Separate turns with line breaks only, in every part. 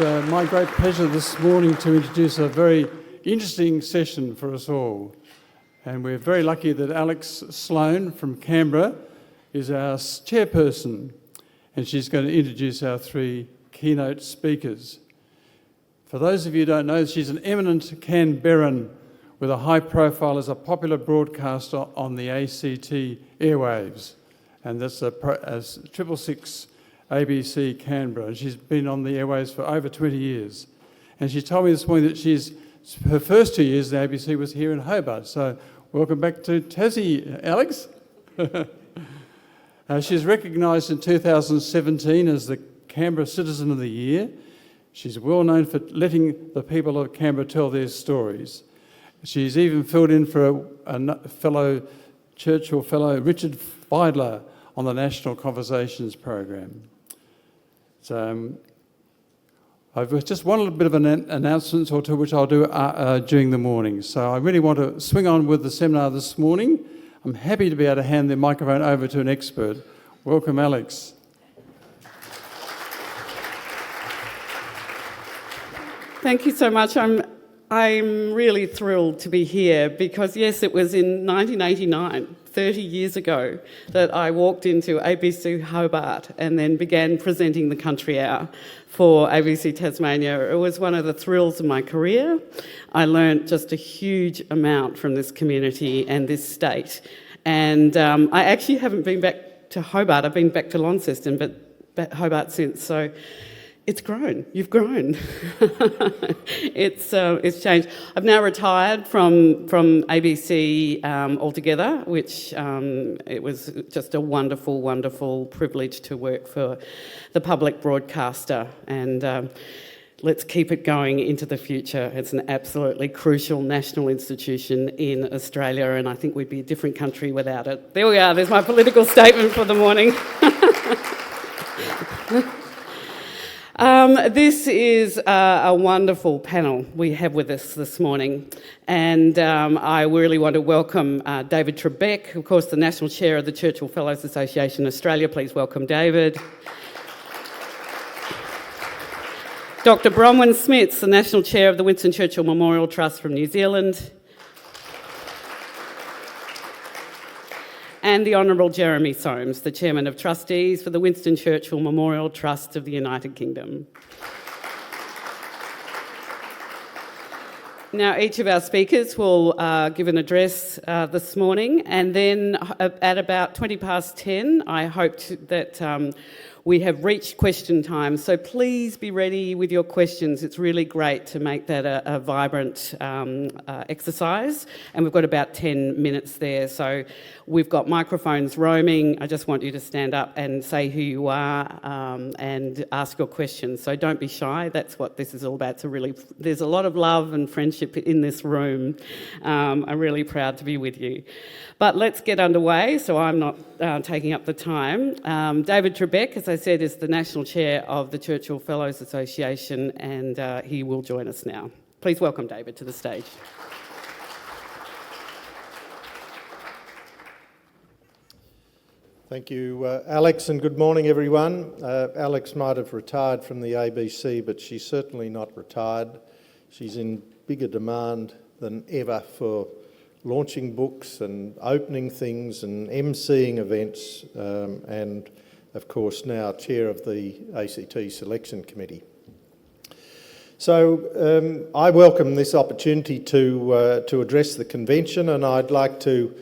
It's my great pleasure this morning to introduce a very interesting session for us all. And we're very lucky that Alex Sloan from Canberra is our chairperson, and she's going to introduce our three keynote speakers. For those of you who don't know, she's an eminent Canberran with a high profile as a popular broadcaster on the ACT airwaves, and that's as 666 ABC Canberra, and she's been on the airwaves for over 20 years. And she told me this morning that her first 2 years at ABC was here in Hobart, so welcome back to Tassie, Alex. She's recognised in 2017 as the Canberra Citizen of the Year. She's well known for letting the people of Canberra tell their stories. She's even filled in for a fellow Churchill Fellow, Richard Feidler, on the National Conversations program. So I've just one little bit of an announcement or two which I'll do during the morning. So I really want to swing on with the seminar this morning. I'm happy to be able to hand the microphone over to an expert. Welcome, Alex.
Thank you so much. I'm really thrilled to be here because, yes, it was in 1989, 30 years ago, that I walked into ABC Hobart and then began presenting the Country Hour for ABC Tasmania. It was one of the thrills of my career. I learnt just a huge amount from this community and this state. And I actually haven't been back to Hobart. I've been back to Launceston, but back Hobart since. So it's grown. You've grown. It's changed. I've now retired from ABC altogether, which it was just a wonderful, wonderful privilege to work for the public broadcaster. And let's keep it going into the future. It's an absolutely crucial national institution in Australia, and I think we'd be a different country without it. There we are. There's my political statement for the morning. This is a wonderful panel we have with us this morning, and I really want to welcome David Trebeck, of course the National Chair of the Churchill Fellows Association Australia. Please welcome David. Dr. Bronwyn Smits, the National Chair of the Winston Churchill Memorial Trust from New Zealand. And the Honourable Jeremy Soames, the Chairman of Trustees for the Winston Churchill Memorial Trust of the United Kingdom. Now, each of our speakers will give an address this morning, and then at about 10:20, I hope that we have reached question time, so please be ready with your questions. It's really great to make that a vibrant exercise, and we've got about 10 minutes there. So we've got microphones roaming. I just want you to stand up and say who you are and ask your questions. So don't be shy. That's what this is all about. There's a lot of love and friendship in this room. I'm really proud to be with you. But let's get underway, so I'm not taking up the time. David Trebeck, as I said, is the National Chair of the Churchill Fellows Association, and he will join us now. Please welcome David to the stage.
Thank you, Alex, and good morning, everyone. Alex might have retired from the ABC, but she's certainly not retired. She's in bigger demand than ever for launching books and opening things and emceeing events, and of course now chair of the ACT Selection Committee. So I welcome this opportunity to address the convention, and I'd like to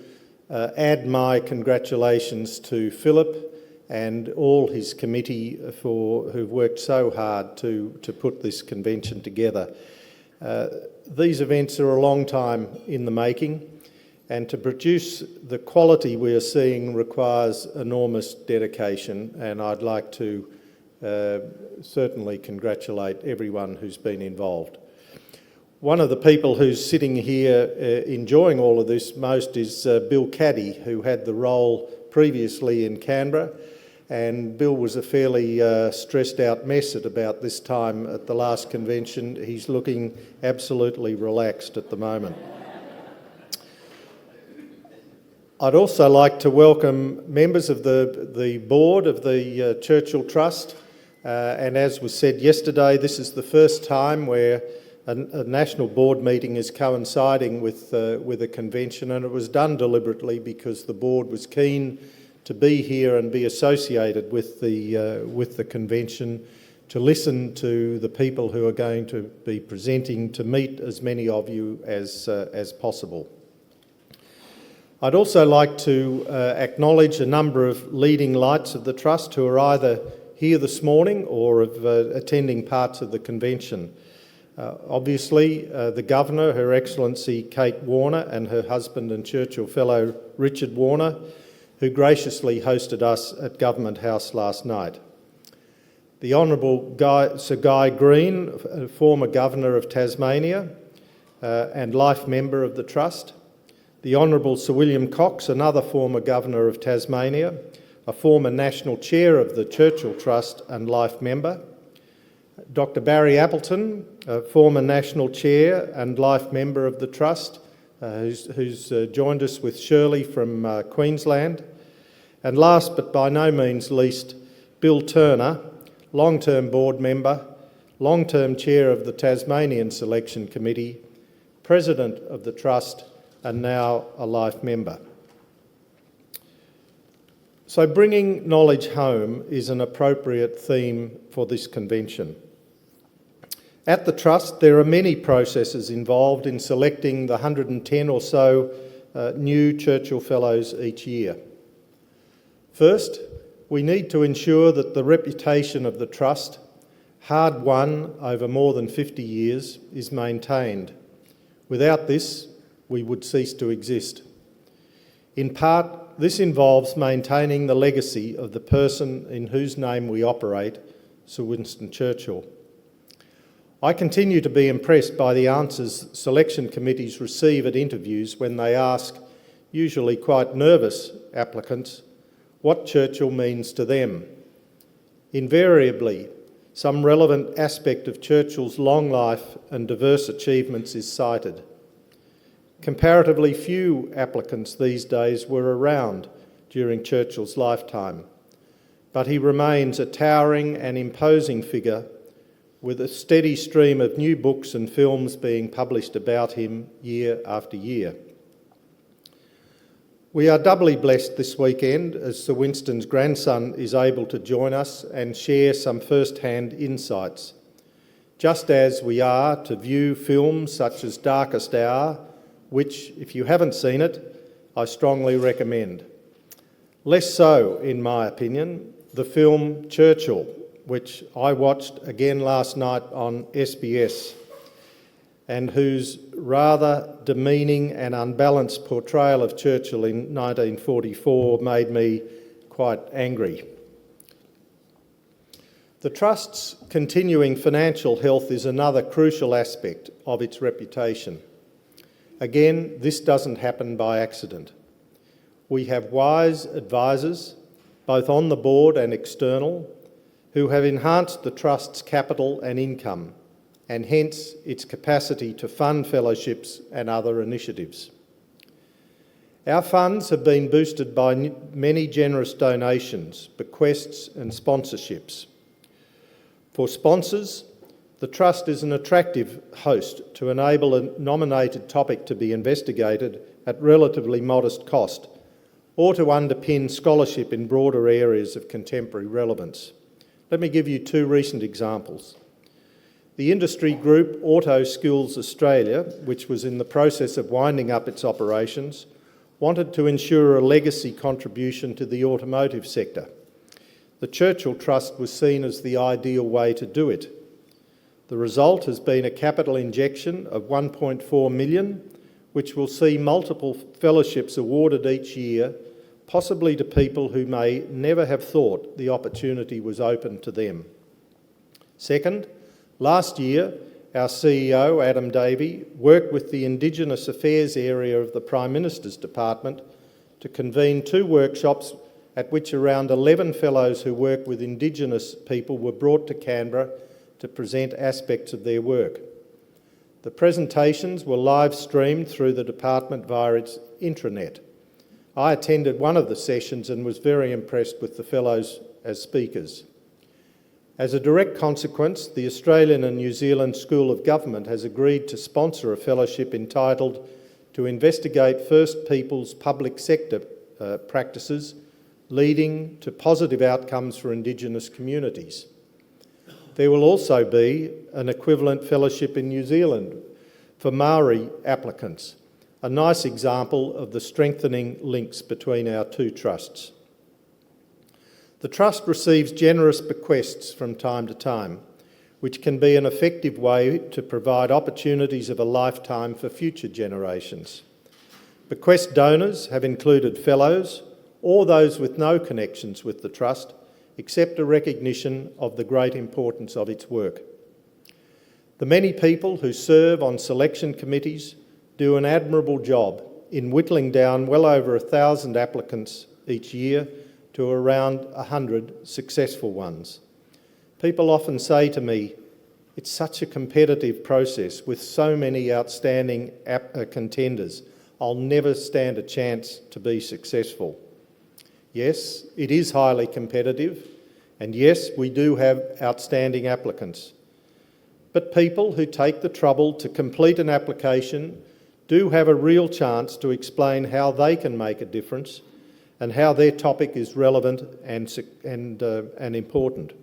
add my congratulations to Philip and all his committee who've worked so hard to put this convention together. These events are a long time in the making, and to produce the quality we are seeing requires enormous dedication, and I'd like to certainly congratulate everyone who's been involved. One of the people who's sitting here enjoying all of this most is Bill Caddy, who had the role previously in Canberra, and Bill was a fairly stressed out mess at about this time at the last convention. He's looking absolutely relaxed at the moment. I'd also like to welcome members of the board of the Churchill Trust, and as was said yesterday, this is the first time where a national board meeting is coinciding with a convention, and it was done deliberately because the board was keen to be here and be associated with the convention, to listen to the people who are going to be presenting, to meet as many of you as possible. I'd also like to acknowledge a number of leading lights of the Trust who are either here this morning or attending parts of the convention. Obviously, the Governor, Her Excellency Kate Warner, and her husband and Churchill Fellow Richard Warner, who graciously hosted us at Government House last night. The Honourable Sir Guy Green, former Governor of Tasmania and life member of the Trust. The Honourable Sir William Cox, another former Governor of Tasmania, a former National Chair of the Churchill Trust and life member. Dr Barry Appleton, a former National Chair and life member of the Trust, who's joined us with Shirley from Queensland. And last but by no means least, Bill Turner, long-term board member, long-term chair of the Tasmanian Selection Committee, president of the Trust, and now a life member. So bringing knowledge home is an appropriate theme for this convention. At the Trust, there are many processes involved in selecting the 110 or so new Churchill Fellows each year. First, we need to ensure that the reputation of the Trust, hard won over more than 50 years, is maintained. Without this, we would cease to exist. In part, this involves maintaining the legacy of the person in whose name we operate, Sir Winston Churchill. I continue to be impressed by the answers selection committees receive at interviews when they ask, usually quite nervous applicants, what Churchill means to them. Invariably, some relevant aspect of Churchill's long life and diverse achievements is cited. Comparatively few applicants these days were around during Churchill's lifetime, but he remains a towering and imposing figure with a steady stream of new books and films being published about him year after year. We are doubly blessed this weekend as Sir Winston's grandson is able to join us and share some first-hand insights, just as we are to view films such as Darkest Hour, which, if you haven't seen it, I strongly recommend. Less so, in my opinion, the film Churchill, which I watched again last night on SBS, and whose rather demeaning and unbalanced portrayal of Churchill in 1944 made me quite angry. The Trust's continuing financial health is another crucial aspect of its reputation. Again, this doesn't happen by accident. We have wise advisors, both on the board and external, who have enhanced the Trust's capital and income, and hence its capacity to fund fellowships and other initiatives. Our funds have been boosted by many generous donations, bequests and sponsorships. For sponsors, the Trust is an attractive host to enable a nominated topic to be investigated at relatively modest cost, or to underpin scholarship in broader areas of contemporary relevance. Let me give you two recent examples. The industry group Auto Skills Australia, which was in the process of winding up its operations, wanted to ensure a legacy contribution to the automotive sector. The Churchill Trust was seen as the ideal way to do it. The result has been a capital injection of $1.4 million, which will see multiple fellowships awarded each year, possibly to people who may never have thought the opportunity was open to them. Second, last year, our CEO, Adam Davey, worked with the Indigenous Affairs area of the Prime Minister's Department to convene two workshops at which around 11 fellows who work with Indigenous people were brought to Canberra to present aspects of their work. The presentations were live streamed through the department via its intranet. I attended one of the sessions and was very impressed with the fellows as speakers. As a direct consequence, the Australian and New Zealand School of Government has agreed to sponsor a fellowship entitled "To Investigate First Peoples Public Sector Practices Leading to Positive Outcomes for Indigenous Communities." There will also be an equivalent fellowship in New Zealand for Maori applicants, a nice example of the strengthening links between our two trusts. The Trust receives generous bequests from time to time, which can be an effective way to provide opportunities of a lifetime for future generations. Bequest donors have included fellows or those with no connections with the Trust, except a recognition of the great importance of its work. The many people who serve on selection committees do an admirable job in whittling down well over 1,000 applicants each year to around 100 successful ones. People often say to me, "It's such a competitive process with so many outstanding contenders. I'll never stand a chance to be successful." Yes, it is highly competitive, and yes, we do have outstanding applicants. But people who take the trouble to complete an application do have a real chance to explain how they can make a difference and how their topic is relevant and important.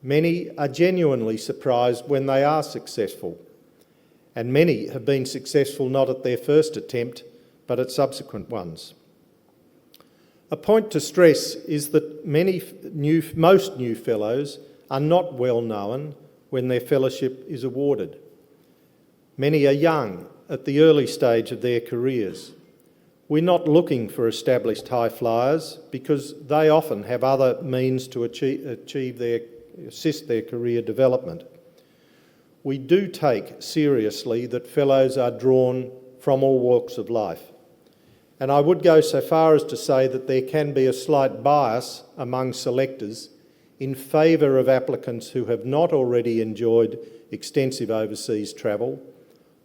Many are genuinely surprised when they are successful, and many have been successful not at their first attempt, but at subsequent ones. A point to stress is that most new fellows are not well known when their fellowship is awarded. Many are young, at the early stage of their careers. We're not looking for established high flyers because they often have other means to assist their career development. We do take seriously that fellows are drawn from all walks of life. And I would go so far as to say that there can be a slight bias among selectors in favour of applicants who have not already enjoyed extensive overseas travel,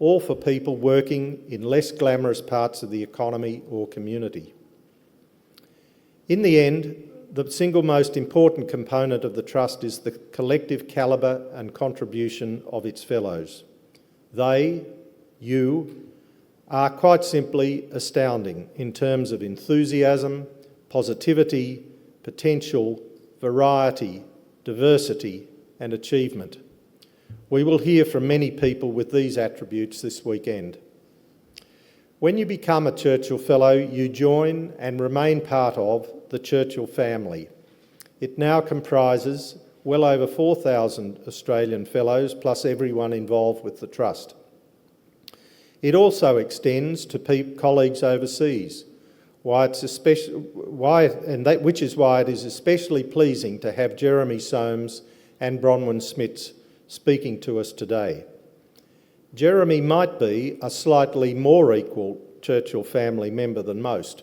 or for people working in less glamorous parts of the economy or community. In the end, the single most important component of the Trust is the collective calibre and contribution of its fellows. They, you, are quite simply astounding in terms of enthusiasm, positivity, potential, variety, diversity, and achievement. We will hear from many people with these attributes this weekend. When you become a Churchill Fellow, you join and remain part of the Churchill family. It now comprises well over 4,000 Australian Fellows, plus everyone involved with the Trust. It also extends to colleagues overseas, which is why it is especially pleasing to have Jeremy Soames and Bronwyn Smits speaking to us today. Jeremy might be a slightly more equal Churchill family member than most.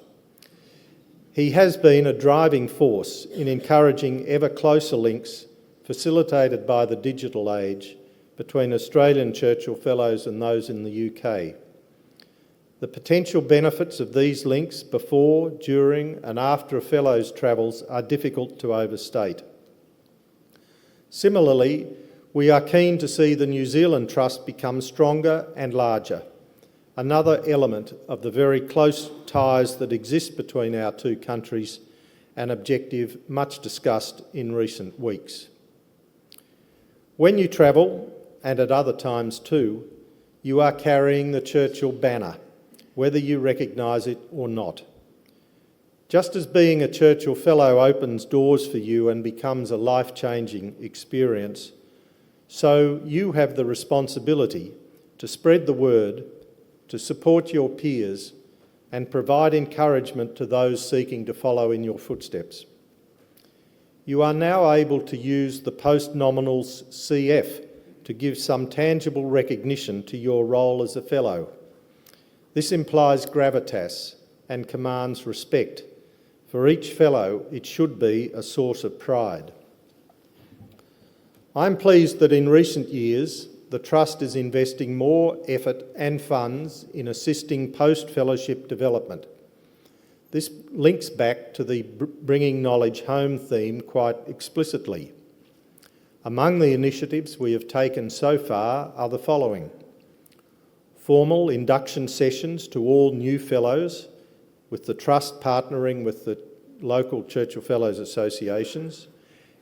He has been a driving force in encouraging ever closer links facilitated by the digital age between Australian Churchill Fellows and those in the UK. The potential benefits of these links before, during and after a Fellow's travels are difficult to overstate. Similarly, we are keen to see the New Zealand Trust become stronger and larger, another element of the very close ties that exist between our two countries, an objective much discussed in recent weeks. When you travel, and at other times too, you are carrying the Churchill banner, whether you recognise it or not. Just as being a Churchill Fellow opens doors for you and becomes a life-changing experience, so you have the responsibility to spread the word, to support your peers, and provide encouragement to those seeking to follow in your footsteps. You are now able to use the post-nominals CF to give some tangible recognition to your role as a Fellow. This implies gravitas and commands respect. For each Fellow, it should be a source of pride. I'm pleased that in recent years, the Trust is investing more effort and funds in assisting post-fellowship development. This links back to the Bringing Knowledge Home theme quite explicitly. Among the initiatives we have taken so far are the following: formal induction sessions to all new fellows, with the Trust partnering with the local Churchill Fellows associations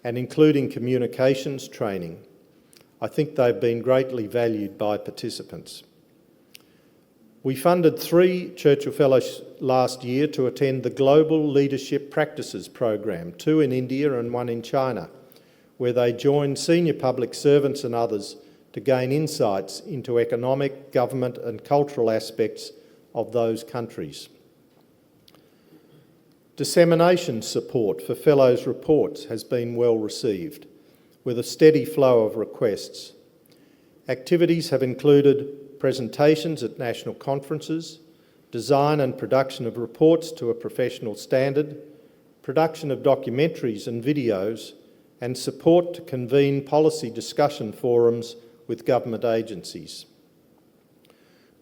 and including communications training. I think they've been greatly valued by participants. We funded 3 Churchill Fellows last year to attend the Global Leadership Practices program, 2 in India and 1 in China, where they joined senior public servants and others to gain insights into economic, government and cultural aspects of those countries. Dissemination support for Fellows' reports has been well received, with a steady flow of requests. Activities have included presentations at national conferences, design and production of reports to a professional standard, production of documentaries and videos, and support to convene policy discussion forums with government agencies.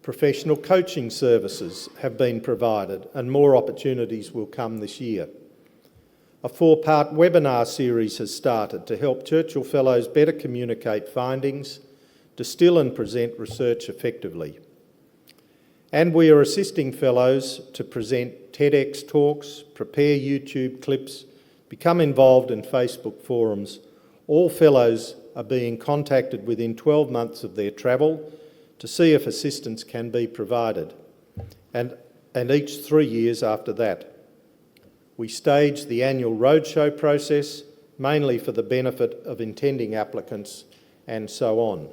Professional coaching services have been provided and more opportunities will come this year. A 4-part webinar series has started to help Churchill Fellows better communicate findings, distill and present research effectively. And we are assisting Fellows to present TEDx talks, prepare YouTube clips, become involved in Facebook forums. All Fellows are being contacted within 12 months of their travel to see if assistance can be provided, and each 3 years after that. We stage the annual roadshow process, mainly for the benefit of intending applicants, and so on.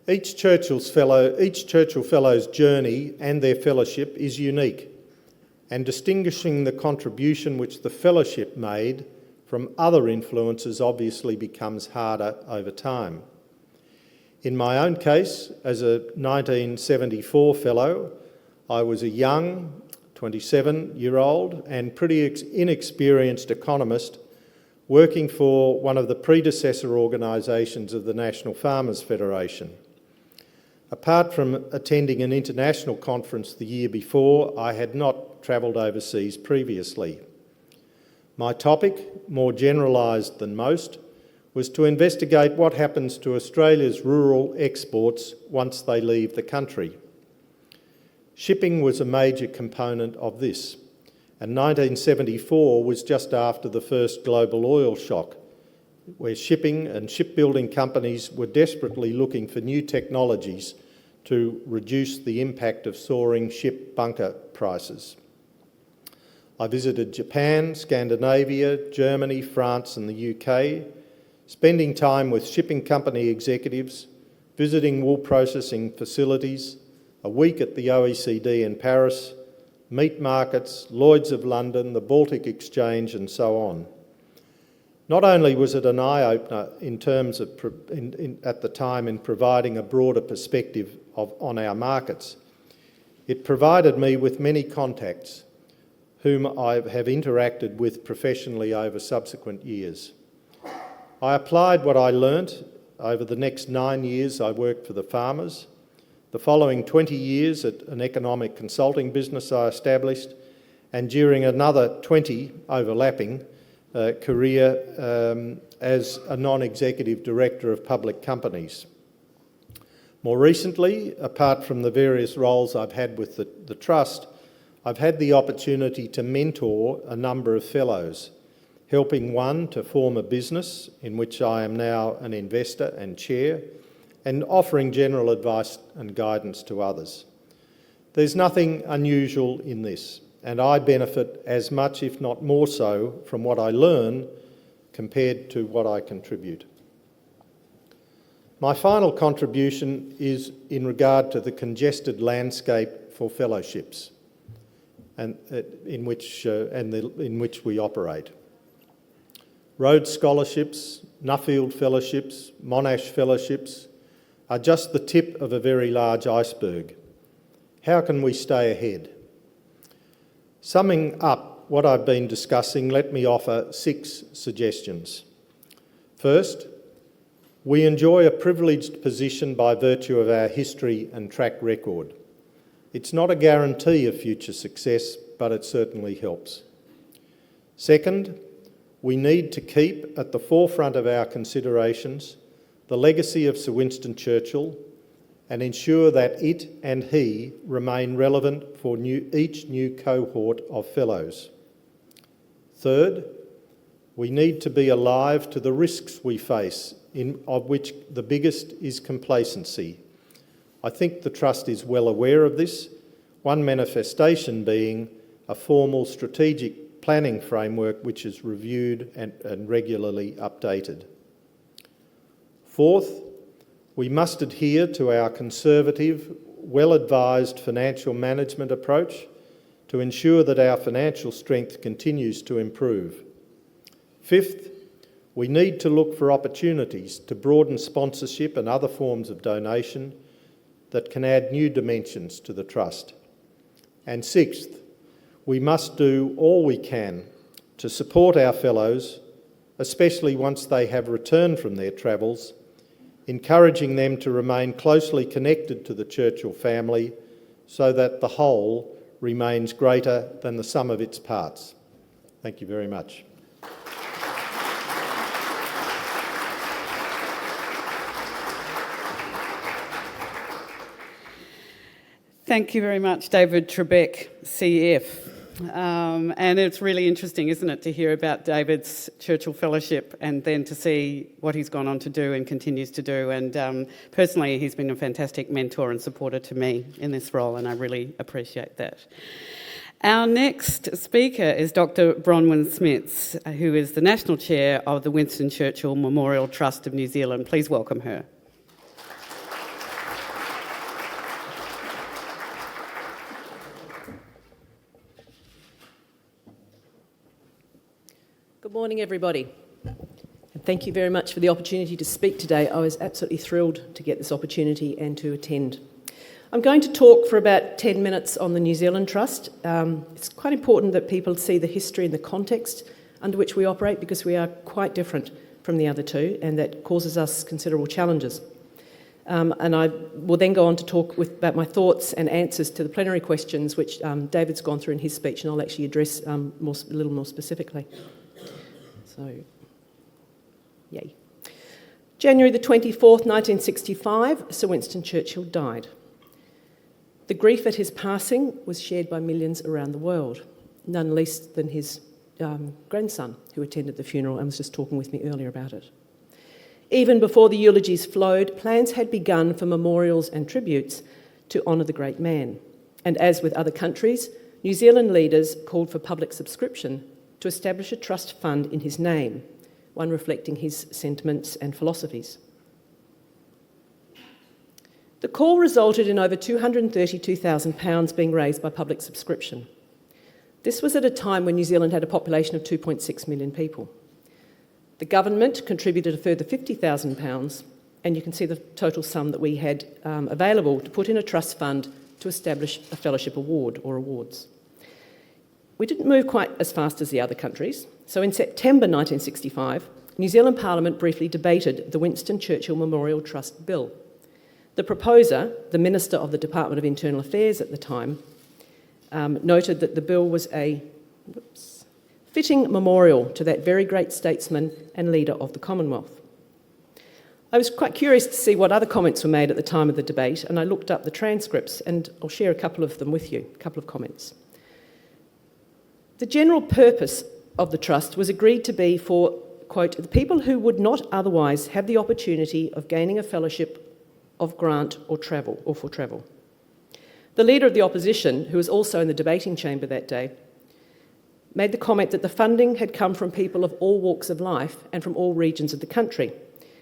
Each Churchill Fellows journey and their fellowship is unique, and distinguishing the contribution which the fellowship made from other influences obviously becomes harder over time. In my own case, as a 1974 fellow, I was a young 27-year-old and pretty inexperienced economist working for one of the predecessor organisations of the National Farmers Federation. Apart from attending an international conference the year before, I had not travelled overseas previously. My topic, more generalised than most, was to investigate what happens to Australia's rural exports once they leave the country. Shipping was a major component of this, and 1974 was just after the first global oil shock, where shipping and shipbuilding companies were desperately looking for new technologies to reduce the impact of soaring ship bunker prices. I visited Japan, Scandinavia, Germany, France and the UK, spending time with shipping company executives, visiting wool processing facilities, a week at the OECD in Paris, meat markets, Lloyd's of London, the Baltic Exchange and so on. Not only was it an eye-opener in terms of, at the time, in providing a broader perspective on our markets, it provided me with many contacts whom I have interacted with professionally over subsequent years. I applied what I learnt. Over the next 9 years I worked for the farmers. The following 20 years at an economic consulting business I established, and during another 20 overlapping career as a non-executive director of public companies. More recently, apart from the various roles I've had with the Trust, I've had the opportunity to mentor a number of fellows, helping one to form a business in which I am now an investor and chair, and offering general advice and guidance to others. There's nothing unusual in this, and I benefit as much, if not more so, from what I learn compared to what I contribute. My final contribution is in regard to the congested landscape for fellowships and in which we operate. Rhodes Scholarships, Nuffield Fellowships, Monash Fellowships are just the tip of a very large iceberg. How can we stay ahead? Summing up what I've been discussing, let me offer 6 suggestions. First, we enjoy a privileged position by virtue of our history and track record. It's not a guarantee of future success, but it certainly helps. Second, we need to keep at the forefront of our considerations the legacy of Sir Winston Churchill and ensure that it and he remain relevant for each new cohort of fellows. Third, we need to be alive to the risks we face, of which the biggest is complacency. I think the Trust is well aware of this, one manifestation being a formal strategic planning framework which is reviewed and regularly updated. Fourth, we must adhere to our conservative, well-advised financial management approach to ensure that our financial strength continues to improve. Fifth, we need to look for opportunities to broaden sponsorship and other forms of donation that can add new dimensions to the Trust. And sixth, we must do all we can to support our fellows, especially once they have returned from their travels, encouraging them to remain closely connected to the Churchill family so that the whole remains greater than the sum of its parts. Thank you very much.
Thank you very much, David Trebeck, CF. And it's really interesting, isn't it, to hear about David's Churchill Fellowship and then to see what he's gone on to do and continues to do. And personally, he's been a fantastic mentor and supporter to me in this role, and I really appreciate that. Our next speaker is Dr. Bronwyn Smits, who is the National Chair of the Winston Churchill Memorial Trust of New Zealand. Please welcome her.
Good morning, everybody. And thank you very much for the opportunity to speak today. I was absolutely thrilled to get this opportunity and to attend. I'm going to talk for about 10 minutes on the New Zealand Trust. It's quite important that people see the history and the context under which we operate, because we are quite different from the other two, and that causes us considerable challenges. And I will then go on to talk about my thoughts and answers to the plenary questions, which David's gone through in his speech, and I'll actually address a little more specifically. So, yay. January the 24th, 1965, Sir Winston Churchill died. The grief at his passing was shared by millions around the world, none least than his grandson, who attended the funeral and was just talking with me earlier about it. Even before the eulogies flowed, plans had begun for memorials and tributes to honour the great man. And as with other countries, New Zealand leaders called for public subscription to establish a trust fund in his name, one reflecting his sentiments and philosophies. The call resulted in over £232,000 being raised by public subscription. This was at a time when New Zealand had a population of 2.6 million people. The government contributed a further £50,000, and you can see the total sum that we had available to put in a trust fund to establish a fellowship award or awards. We didn't move quite as fast as the other countries, so in September 1965, New Zealand Parliament briefly debated the Winston Churchill Memorial Trust Bill. The proposer, the Minister of the Department of Internal Affairs at the time, noted that the bill was a fitting memorial to that very great statesman and leader of the Commonwealth. I was quite curious to see what other comments were made at the time of the debate, and I looked up the transcripts, and I'll share a couple of them with you, a couple of comments. The general purpose of the Trust was agreed to be for, quote, the people who would not otherwise have the opportunity of gaining a fellowship of grant or travel, or for travel. The Leader of the Opposition, who was also in the debating chamber that day, made the comment that the funding had come from people of all walks of life and from all regions of the country,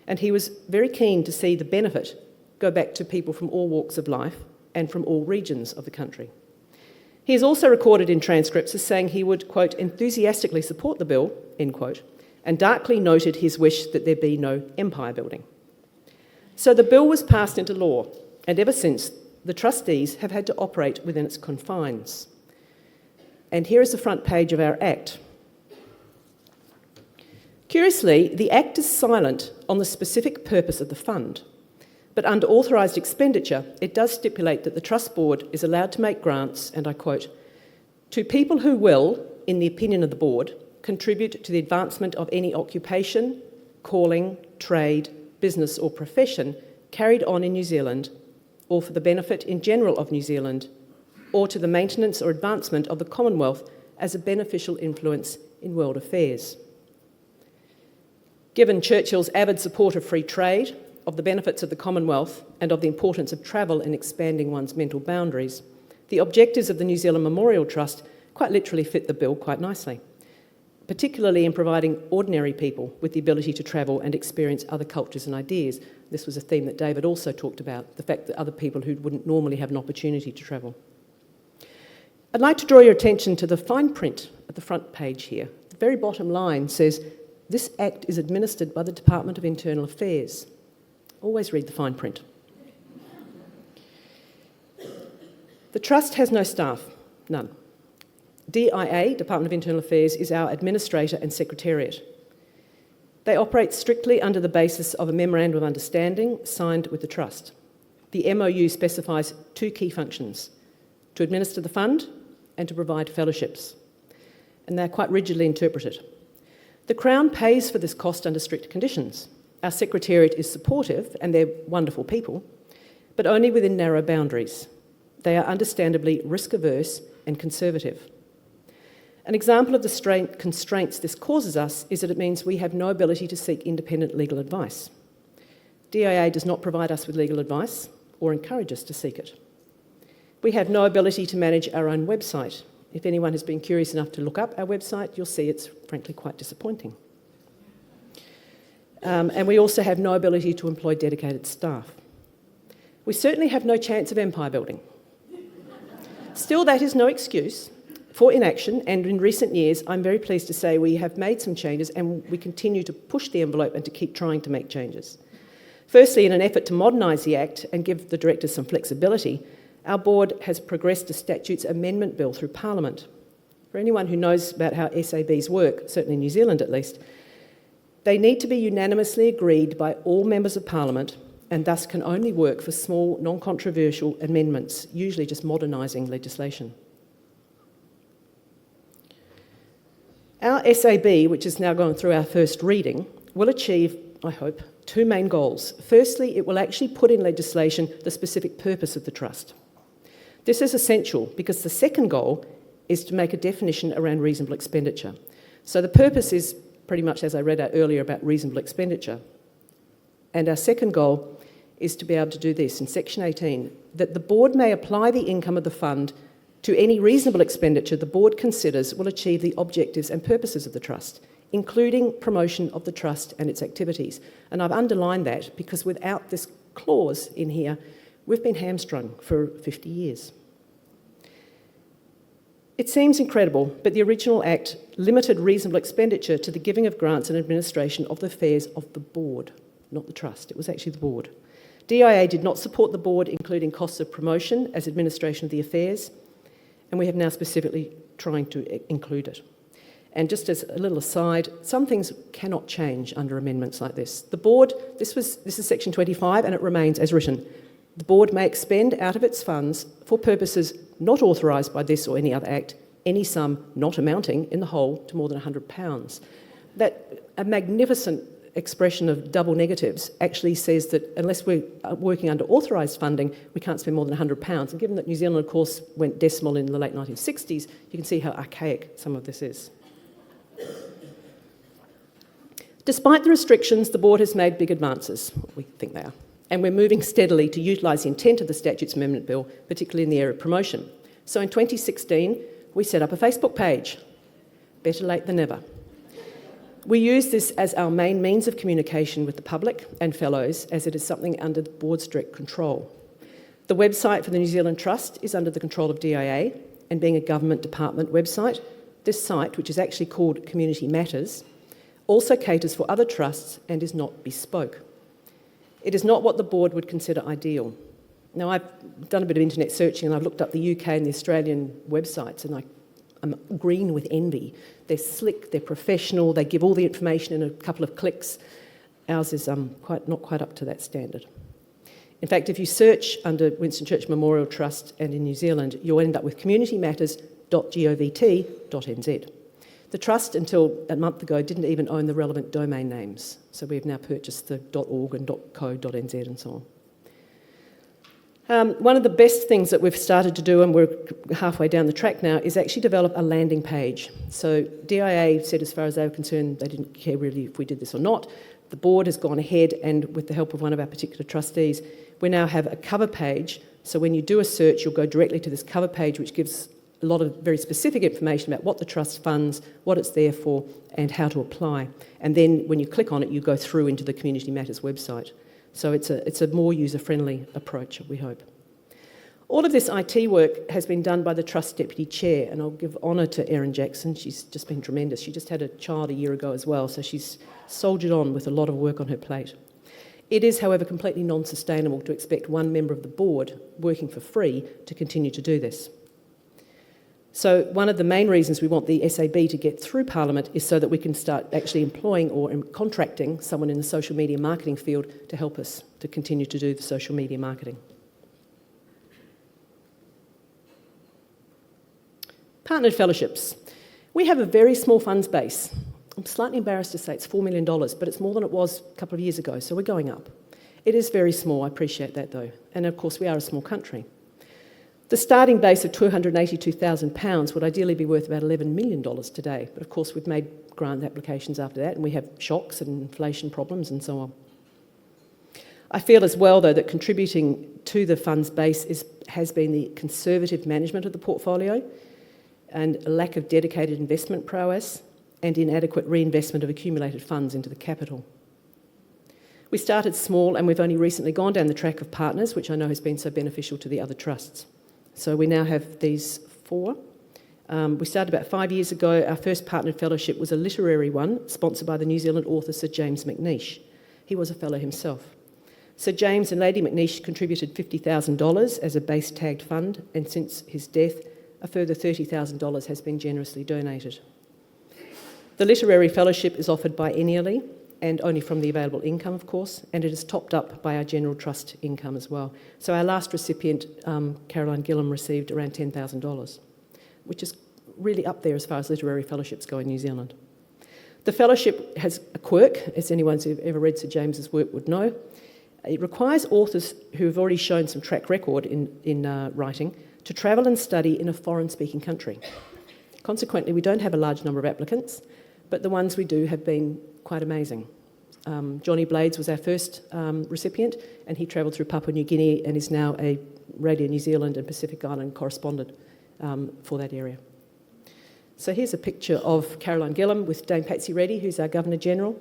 and he was very keen to see the benefit go back to people from all walks of life and from all regions of the country. He is also recorded in transcripts as saying he would, quote, enthusiastically support the bill, end quote, and darkly noted his wish that there be no empire building. So the bill was passed into law, and ever since, the trustees have had to operate within its confines. And here is the front page of our Act. Curiously, the Act is silent on the specific purpose of the fund, but under authorised expenditure, it does stipulate that the Trust Board is allowed to make grants, and I quote, to people who will, in the opinion of the Board, contribute to the advancement of any occupation, calling, trade, business or profession carried on in New Zealand, or for the benefit in general of New Zealand, or to the maintenance or advancement of the Commonwealth as a beneficial influence in world affairs. Given Churchill's avid support of free trade, of the benefits of the Commonwealth, and of the importance of travel in expanding one's mental boundaries, the objectives of the New Zealand Memorial Trust quite literally fit the bill quite nicely, particularly in providing ordinary people with the ability to travel and experience other cultures and ideas. This was a theme that David also talked about, the fact that other people who wouldn't normally have an opportunity to travel. I'd like to draw your attention to the fine print at the front page here. The very bottom line says, "This Act is administered by the Department of Internal Affairs." Always read the fine print. The Trust has no staff, none. DIA, Department of Internal Affairs, is our administrator and secretariat. They operate strictly under the basis of a Memorandum of Understanding signed with the Trust. The MOU specifies two key functions: to administer the fund and to provide fellowships, and they're quite rigidly interpreted. The Crown pays for this cost under strict conditions. Our Secretariat is supportive, and they're wonderful people, but only within narrow boundaries. They are understandably risk-averse and conservative. An example of the constraints this causes us is that it means we have no ability to seek independent legal advice. DIA does not provide us with legal advice or encourage us to seek it. We have no ability to manage our own website. If anyone has been curious enough to look up our website, you'll see it's frankly quite disappointing. And we also have no ability to employ dedicated staff. We certainly have no chance of empire building. Still, that is no excuse for inaction, and in recent years, I'm very pleased to say we have made some changes and we continue to push the envelope and to keep trying to make changes. Firstly, in an effort to modernise the Act and give the directors some flexibility, our board has progressed a statutes amendment bill through Parliament. For anyone who knows about how SABs work, certainly in New Zealand at least, they need to be unanimously agreed by all members of Parliament and thus can only work for small, non-controversial amendments, usually just modernising legislation. Our SAB, which is now going through our first reading, will achieve, I hope, two main goals. Firstly, it will actually put in legislation the specific purpose of the Trust. This is essential because the second goal is to make a definition around reasonable expenditure. So the purpose is pretty much, as I read out earlier, about reasonable expenditure. And our second goal is to be able to do this in Section 18, that the board may apply the income of the fund to any reasonable expenditure the board considers will achieve the objectives and purposes of the Trust, including promotion of the Trust and its activities. And I've underlined that because without this clause in here, we've been hamstrung for 50 years. It seems incredible, but the original Act limited reasonable expenditure to the giving of grants and administration of the affairs of the board, not the Trust. It was actually the board. DIA did not support the board, including costs of promotion as administration of the affairs, and we have now specifically trying to include it. And just as a little aside, some things cannot change under amendments like this. The board, this is Section 25, and it remains as written. The board may expend out of its funds for purposes not authorised by this or any other Act any sum not amounting in the whole to more than £100. That a magnificent expression of double negatives actually says that unless we're working under authorised funding, we can't spend more than £100. And given that New Zealand, of course, went decimal in the late 1960s, you can see how archaic some of this is. Despite the restrictions, the board has made big advances. We think they are. And we're moving steadily to utilise the intent of the Statutes Amendment Bill, particularly in the area of promotion. So in 2016, we set up a Facebook page. Better late than never. We use this as our main means of communication with the public and fellows, as it is something under the board's direct control. The website for the New Zealand Trust is under the control of DIA, and being a government department website, this site, which is actually called Community Matters, also caters for other trusts and is not bespoke. It is not what the board would consider ideal. Now, I've done a bit of internet searching and I've looked up the UK and the Australian websites, and I'm green with envy. They're slick, they're professional, they give all the information in a couple of clicks. Ours is not quite up to that standard. In fact, if you search under Winston Churchill Memorial Trust and in New Zealand, you'll end up with communitymatters.govt.nz. The Trust, until a month ago, didn't even own the relevant domain names, so we've now purchased the .org and .co.nz and so on. One of the best things that we've started to do, and we're halfway down the track now, is actually develop a landing page. So DIA said as far as they were concerned, they didn't care really if we did this or not. The board has gone ahead, and with the help of one of our particular trustees, we now have a cover page. So when you do a search, you'll go directly to this cover page, which gives a lot of very specific information about what the trust funds, what it's there for, and how to apply. And then when you click on it, you go through into the Community Matters website. So it's a more user-friendly approach, we hope. All of this IT work has been done by the Trust Deputy Chair, and I'll give honour to Erin Jackson. She's just been tremendous. She just had a child a year ago as well, so she's soldiered on with a lot of work on her plate. It is, however, completely non-sustainable to expect one member of the board working for free to continue to do this. So one of the main reasons we want the SAB to get through Parliament is so that we can start actually employing or contracting someone in the social media marketing field to help us to continue to do the social media marketing. Partnered fellowships. We have a very small funds base. I'm slightly embarrassed to say it's $4 million, but it's more than it was a couple of years ago, so we're going up. It is very small, I appreciate that though, and of course we are a small country. The starting base of £282,000 would ideally be worth about $11 million today, but of course we've made grant applications after that, and we have shocks and inflation problems and so on. I feel as well, though, that contributing to the funds base has been the conservative management of the portfolio and a lack of dedicated investment prowess and inadequate reinvestment of accumulated funds into the capital. We started small, and we've only recently gone down the track of partners, which I know has been so beneficial to the other trusts. So we now have these 4. We started about 5 years ago. Our first partnered fellowship was a literary one, sponsored by the New Zealand author Sir James McNeish. He was a fellow himself. Sir James and Lady McNeish contributed $50,000 as a base tagged fund, and since his death, a further $30,000 has been generously donated. The literary fellowship is offered biennially, and only from the available income, of course, and it is topped up by our general trust income as well. So our last recipient, Caroline Gillam, received around $10,000, which is really up there as far as literary fellowships go in New Zealand. The fellowship has a quirk, as anyone who's ever read Sir James's work would know. It requires authors who have already shown some track record in writing to travel and study in a foreign-speaking country. Consequently, we don't have a large number of applicants, but the ones we do have been quite amazing. Johnny Blades was our first recipient, and he travelled through Papua New Guinea and is now a Radio New Zealand and Pacific Island correspondent for that area. So here's a picture of Caroline Gillam with Dame Patsy Reddy, who's our Governor-General.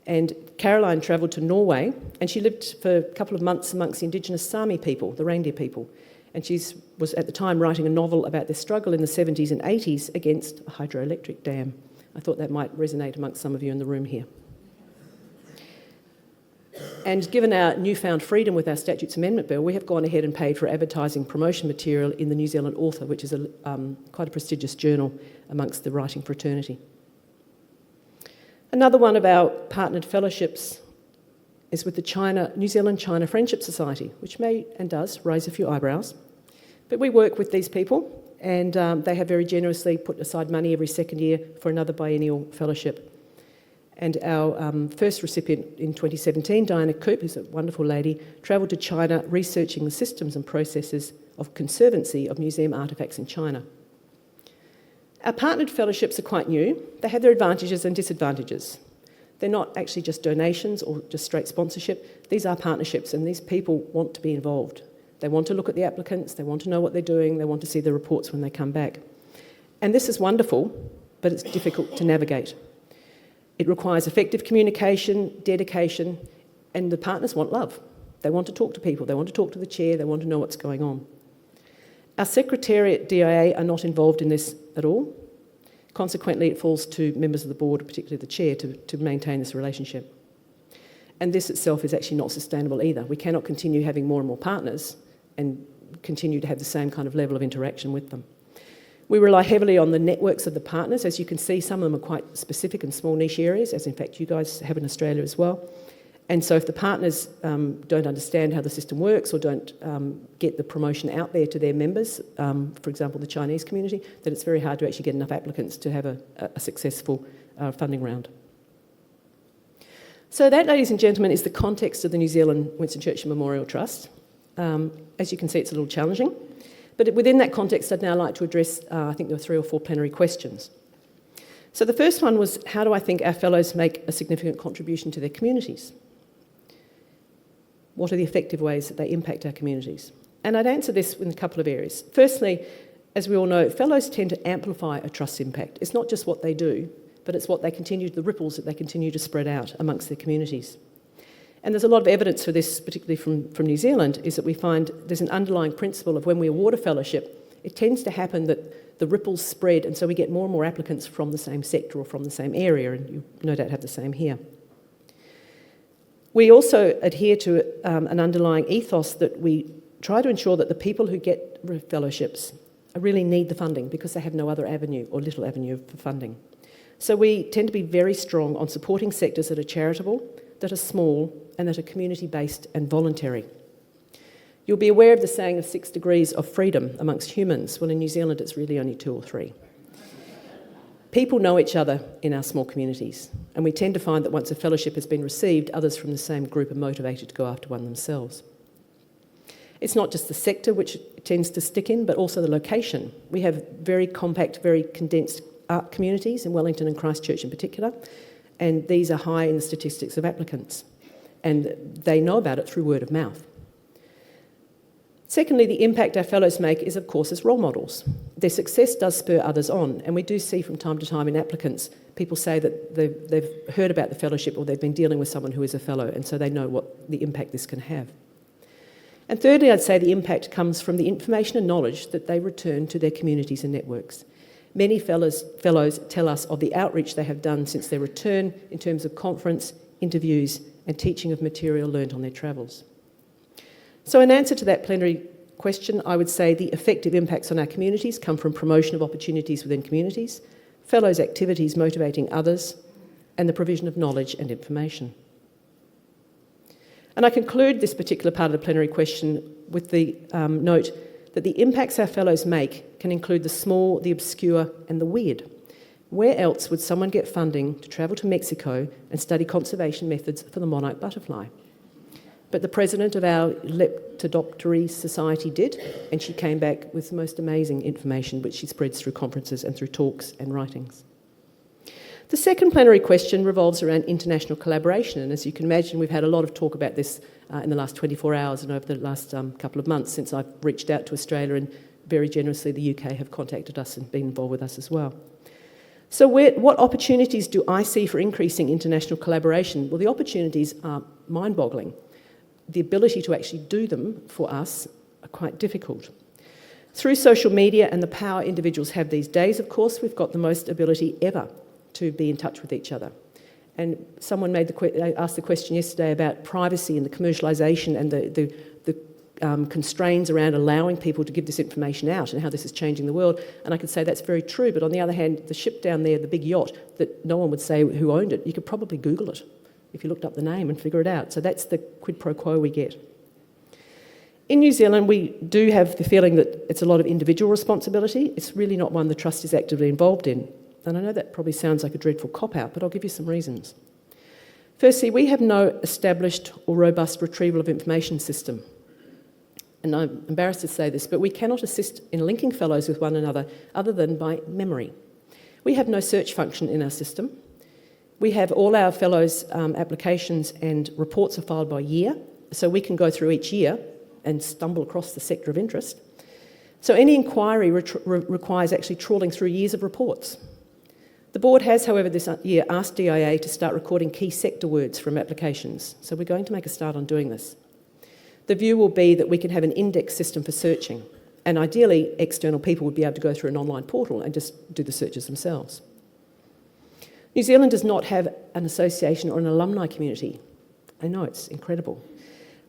And Caroline travelled to Norway, and she lived for a couple of months amongst the indigenous Sami people, the reindeer people. And she was at the time writing a novel about their struggle in the 70s and 80s against a hydroelectric dam. I thought that might resonate amongst some of you in the room here. And given our newfound freedom with our Statutes Amendment Bill, we have gone ahead and paid for advertising promotion material in the New Zealand Author, which is quite a prestigious journal amongst the writing fraternity. Another one of our partnered fellowships is with the New Zealand-China Friendship Society, which may and does raise a few eyebrows. But we work with these people, and they have very generously put aside money every second year for another biennial fellowship. And our first recipient in 2017, Diana Coop, who's a wonderful lady, travelled to China researching the systems and processes of conservancy of museum artefacts in China. Our partnered fellowships are quite new. They have their advantages and disadvantages. They're not actually just donations or just straight sponsorship. These are partnerships, and these people want to be involved. They want to look at the applicants, they want to know what they're doing, they want to see the reports when they come back. And this is wonderful, but it's difficult to navigate. It requires effective communication, dedication, and the partners want love. They want to talk to people, they want to talk to the chair, they want to know what's going on. Our Secretariat DIA are not involved in this at all. Consequently, it falls to members of the board, particularly the chair, to maintain this relationship. And this itself is actually not sustainable either. We cannot continue having more and more partners and continue to have the same kind of level of interaction with them. We rely heavily on the networks of the partners. As you can see, some of them are quite specific and small niche areas, as in fact you guys have in Australia as well. And so if the partners don't understand how the system works or don't get the promotion out there to their members, for example, the Chinese community, then it's very hard to actually get enough applicants to have a successful funding round. So that, ladies and gentlemen, is the context of the New Zealand Winston Churchill Memorial Trust. As you can see, it's a little challenging. But within that context, I'd now like to address, I think there were 3 or 4 plenary questions. So the first one was, how do I think our fellows make a significant contribution to their communities? What are the effective ways that they impact our communities? And I'd answer this in a couple of areas. Firstly, as we all know, fellows tend to amplify a trust's impact. It's not just what they do, but it's what they continue, the ripples that they continue to spread out amongst their communities. And there's a lot of evidence for this, particularly from New Zealand, is that we find there's an underlying principle of when we award a fellowship, it tends to happen that the ripples spread, and so we get more and more applicants from the same sector or from the same area, and you no doubt have the same here. We also adhere to an underlying ethos that we try to ensure that the people who get fellowships really need the funding because they have no other avenue or little avenue for funding. So we tend to be very strong on supporting sectors that are charitable, that are small, and that are community-based and voluntary. You'll be aware of the saying of 6 degrees of freedom amongst humans. Well, in New Zealand, it's really only 2 or 3. People know each other in our small communities, and we tend to find that once a fellowship has been received, others from the same group are motivated to go after one themselves. It's not just the sector which it tends to stick in, but also the location. We have very compact, very condensed art communities in Wellington and Christchurch in particular, and these are high in the statistics of applicants, and they know about it through word of mouth. Secondly, the impact our fellows make is, of course, as role models. Their success does spur others on, and we do see from time to time in applicants, people say that they've heard about the fellowship or they've been dealing with someone who is a fellow, and so they know what the impact this can have. And thirdly, I'd say the impact comes from the information and knowledge that they return to their communities and networks. Many fellows tell us of the outreach they have done since their return in terms of conference, interviews, and teaching of material learnt on their travels. So in answer to that plenary question, I would say the effective impacts on our communities come from promotion of opportunities within communities, fellows' activities motivating others, and the provision of knowledge and information. And I conclude this particular part of the plenary question with the note that the impacts our fellows make can include the small, the obscure, and the weird. Where else would someone get funding to travel to Mexico and study conservation methods for the monarch butterfly? But the president of our Lepidoptery Society did, and she came back with the most amazing information which she spreads through conferences and through talks and writings. The second plenary question revolves around international collaboration, and as you can imagine, we've had a lot of talk about this in the last 24 hours and over the last couple of months since I've reached out to Australia, and very generously the UK have contacted us and been involved with us as well. So what opportunities do I see for increasing international collaboration? Well, the opportunities are mind-boggling. The ability to actually do them for us are quite difficult. Through social media and the power individuals have these days, of course, we've got the most ability ever to be in touch with each other. And someone asked the question yesterday about privacy and the commercialisation and the constraints around allowing people to give this information out and how this is changing the world. And I could say that's very true, but on the other hand, the ship down there, the big yacht, that no one would say who owned it, you could probably Google it if you looked up the name and figure it out. So that's the quid pro quo we get. In New Zealand, we do have the feeling that it's a lot of individual responsibility. It's really not one the Trust is actively involved in. And I know that probably sounds like a dreadful cop-out, but I'll give you some reasons. Firstly, we have no established or robust retrieval of information system. And I'm embarrassed to say this, but we cannot assist in linking fellows with one another other than by memory. We have no search function in our system. We have all our fellows' applications and reports are filed by year, so we can go through each year and stumble across the sector of interest. So any inquiry requires actually trawling through years of reports. The board has, however, this year asked DIA to start recording key sector words from applications, so we're going to make a start on doing this. The view will be that we can have an index system for searching, and ideally external people would be able to go through an online portal and just do the searches themselves. New Zealand does not have an association or an alumni community. I know, it's incredible.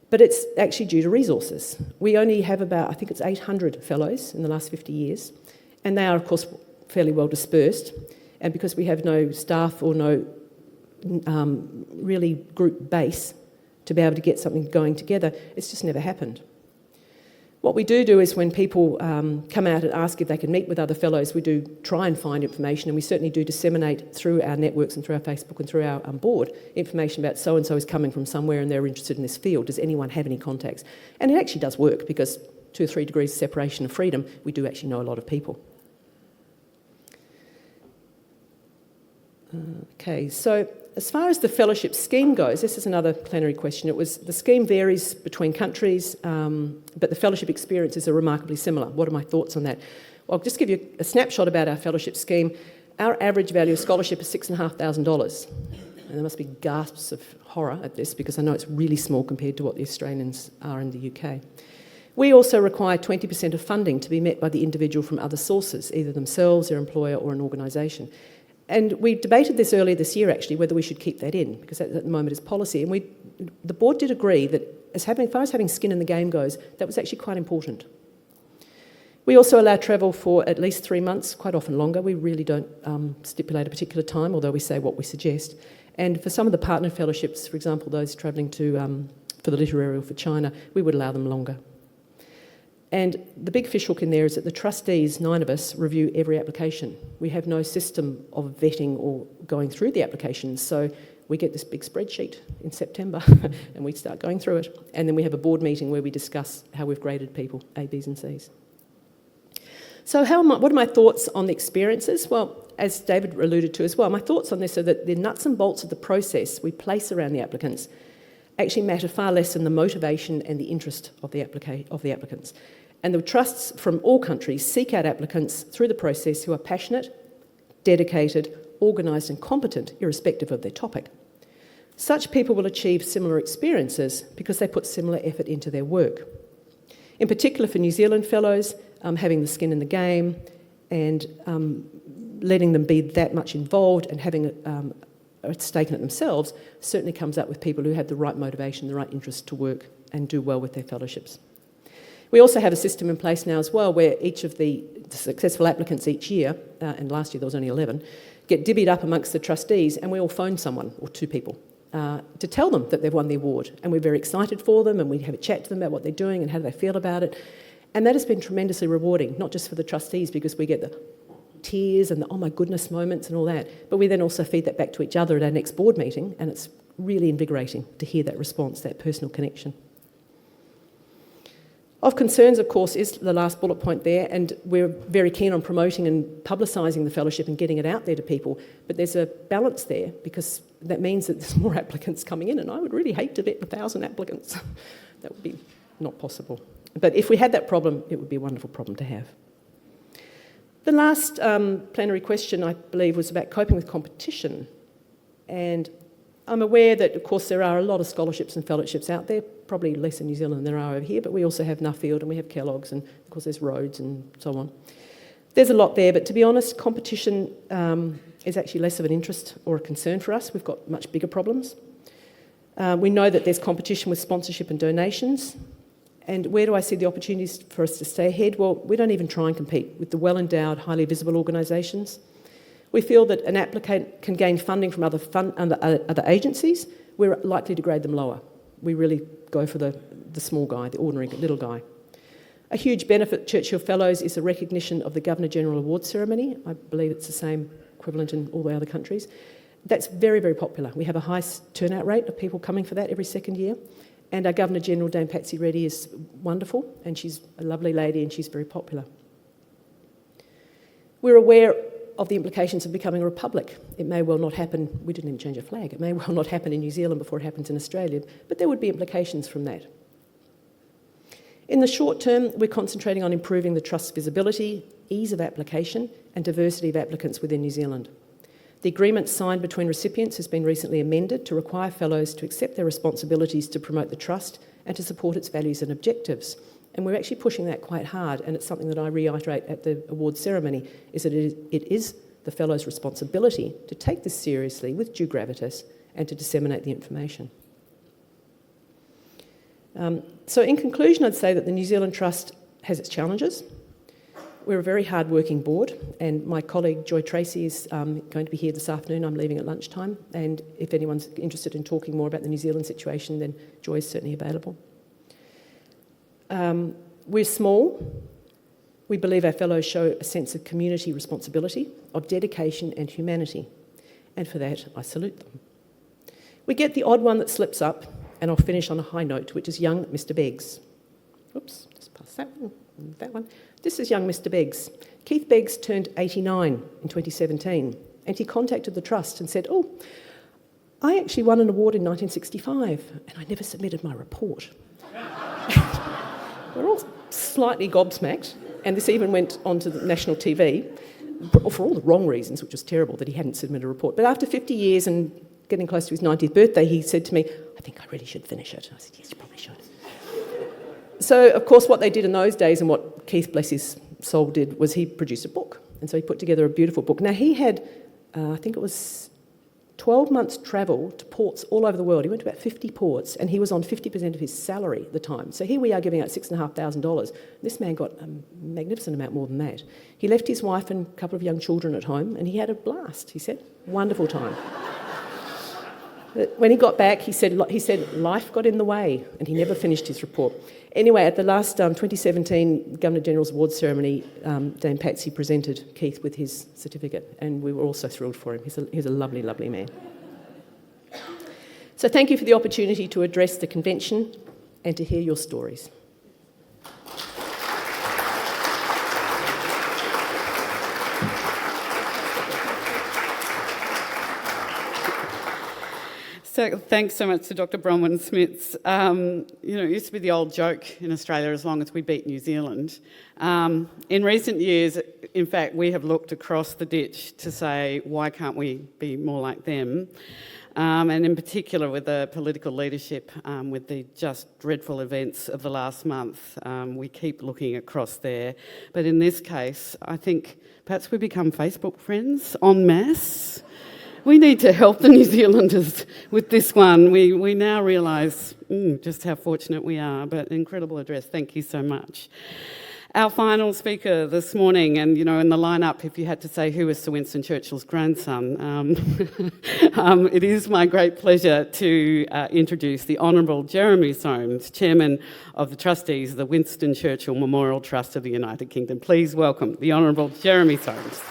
But it's actually due to resources. We only have about, I think it's 800 fellows in the last 50 years, and they are, of course, fairly well dispersed. And because we have no staff or no really group base to be able to get something going together. It's just never happened. What we do is when people come out and ask if they can meet with other fellows, we do try and find information, and we certainly do disseminate through our networks and through our Facebook and through our board information about so-and-so is coming from somewhere and they're interested in this field. Does anyone have any contacts? And it actually does work, because 2 or 3 degrees of separation of freedom, we do actually know a lot of people. Okay, so as far as the fellowship scheme goes, this is another plenary question. The scheme varies between countries, but the fellowship experiences are remarkably similar. What are my thoughts on that? Well, I'll just give you a snapshot about our fellowship scheme. Our average value of scholarship is $6,500. And there must be gasps of horror at this, because I know it's really small compared to what the Australians are in the UK. We also require 20% of funding to be met by the individual from other sources, either themselves, their employer, or an organisation. And we debated this earlier this year, actually, whether we should keep that in, because at the moment is policy. And the board did agree that as far as having skin in the game goes, that was actually quite important. We also allow travel for at least 3 months, quite often longer. We really don't stipulate a particular time, although we say what we suggest. And for some of the partner fellowships, for example, those travelling for the literary or for China, we would allow them longer. And the big fish hook in there is that the trustees, 9 of us, review every application. We have no system of vetting or going through the applications, so we get this big spreadsheet in September and we start going through it. And then we have a board meeting where we discuss how we've graded people, A, Bs and Cs. So what are my thoughts on the experiences? Well, as David alluded to as well, my thoughts on this are that the nuts and bolts of the process we place around the applicants actually matter far less than the motivation and the interest of the applicants. And the trusts from all countries seek out applicants through the process who are passionate, dedicated, organised and competent, irrespective of their topic. Such people will achieve similar experiences because they put similar effort into their work. In particular for New Zealand fellows, having the skin in the game and letting them be that much involved and having a stake in it themselves certainly comes up with people who have the right motivation, the right interest to work and do well with their fellowships. We also have a system in place now as well where each of the successful applicants each year, and last year there was only 11, get divvied up amongst the trustees, and we all phone someone or 2 people to tell them that they've won the award. And we're very excited for them, and we have a chat to them about what they're doing and how they feel about it. And that has been tremendously rewarding, not just for the trustees, because we get the tears and the oh my goodness moments and all that, but we then also feed that back to each other at our next board meeting, and it's really invigorating to hear that response, that personal connection. Of concerns, of course, is the last bullet point there, and we're very keen on promoting and publicising the fellowship and getting it out there to people, but there's a balance there because that means that there's more applicants coming in, and I would really hate to vet 1,000 applicants. That would be not possible. But if we had that problem, it would be a wonderful problem to have. The last plenary question, I believe, was about coping with competition. And I'm aware that, of course, there are a lot of scholarships and fellowships out there, probably less in New Zealand than there are over here, but we also have Nuffield and we have Kellogg's and, of course, there's Rhodes and so on. There's a lot there, but to be honest, competition is actually less of an interest or a concern for us. We've got much bigger problems. We know that there's competition with sponsorship and donations. And where do I see the opportunities for us to stay ahead? Well, we don't even try and compete with the well-endowed, highly visible organisations. We feel that an applicant can gain funding from other agencies. We're likely to grade them lower. We really go for the small guy, the ordinary little guy. A huge benefit of Churchill Fellows is the recognition of the Governor-General Award ceremony. I believe it's the same equivalent in all the other countries. That's very, very popular. We have a high turnout rate of people coming for that every second year. And our Governor-General, Dame Patsy Reddy, is wonderful, and she's a lovely lady and she's very popular. We're aware of the implications of becoming a republic. It may well not happen, we didn't even change a flag, it may well not happen in New Zealand before it happens in Australia, but there would be implications from that. In the short term, we're concentrating on improving the Trust's visibility, ease of application, and diversity of applicants within New Zealand. The agreement signed between recipients has been recently amended to require fellows to accept their responsibilities to promote the Trust and to support its values and objectives. And we're actually pushing that quite hard, and it's something that I reiterate at the awards ceremony, is that it is the fellows' responsibility to take this seriously with due gravitas and to disseminate the information. So in conclusion, I'd say that the New Zealand Trust has its challenges. We're a very hard-working board, and my colleague Joy Tracy is going to be here this afternoon. I'm leaving at lunchtime, and if anyone's interested in talking more about the New Zealand situation, then Joy is certainly available. We're small. We believe our fellows show a sense of community responsibility, of dedication and humanity, and for that I salute them. We get the odd one that slips up, and I'll finish on a high note, which is young Mr. Beggs. Oops, just past that one, and that one. This is young Mr. Beggs. Keith Beggs turned 89 in 2017, and he contacted the Trust and said, "Oh, I actually won an award in 1965, and I never submitted my report." We're all slightly gobsmacked, and this even went onto the national TV, for all the wrong reasons, which was terrible that he hadn't submitted a report. But after 50 years and getting close to his 90th birthday, he said to me, "I think I really should finish it." I said, "Yes, you probably should." So, of course, what they did in those days and what Keith, bless his soul, did was he produced a book. And so he put together a beautiful book. Now, he had, I think it was 12 months travel to ports all over the world. He went to about 50 ports, and he was on 50% of his salary at the time. So here we are giving out $6,500. This man got a magnificent amount more than that. He left his wife and a couple of young children at home, and he had a blast, he said. Wonderful time. But when he got back, he said life got in the way, and he never finished his report. Anyway, at the last 2017 Governor-General's Awards ceremony, Dame Patsy presented Keith with his certificate, and we were all so thrilled for him. He's a lovely, lovely man. So thank you for the opportunity to address the convention and to hear your stories.
So thanks so much to Dr. Bronwyn Smits. It used to be the old joke in Australia, as long as we beat New Zealand. In recent years, in fact, we have looked across the ditch to say, why can't we be more like them? And in particular with the political leadership, with the just dreadful events of the last month, we keep looking across there. But in this case, I think perhaps we become Facebook friends en masse. We need to help the New Zealanders with this one. We now realise just how fortunate we are, but incredible address. Thank you so much. Our final speaker this morning, and in the lineup, if you had to say who is Sir Winston Churchill's grandson, it is my great pleasure to introduce the Honourable Jeremy Soames, Chairman of the Trustees of the Winston Churchill Memorial Trust of the United Kingdom. Please welcome the Honourable Jeremy Soames.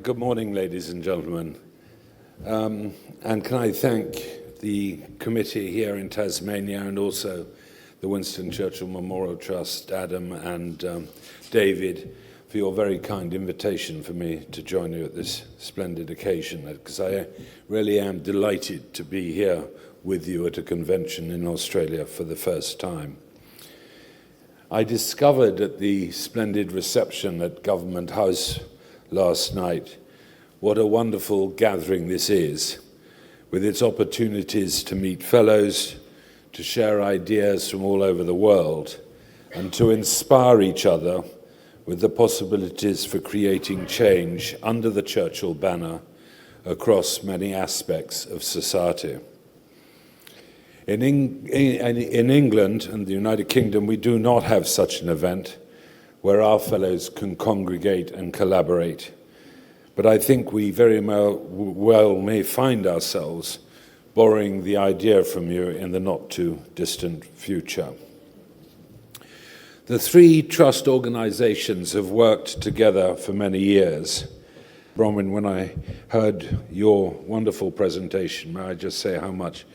Good morning, ladies and gentlemen. And can I thank the committee here in Tasmania and also the Winston Churchill Memorial Trust, Adam and David, for your very kind invitation for me to join you at this splendid occasion, because I really am delighted to be here with you at a convention in Australia for the first time. I discovered at the splendid reception at Government House last night what a wonderful gathering this is, with its opportunities to meet fellows, to share ideas from all over the world, and to inspire each other with the possibilities for creating change under the Churchill banner across many aspects of society. In England and the United Kingdom, we do not have such an event where our fellows can congregate and collaborate. But I think we very well may find ourselves borrowing the idea from you in the not-too-distant future. The three trust organisations have worked together for many years. Bronwyn, when I heard your wonderful presentation, may I just say how much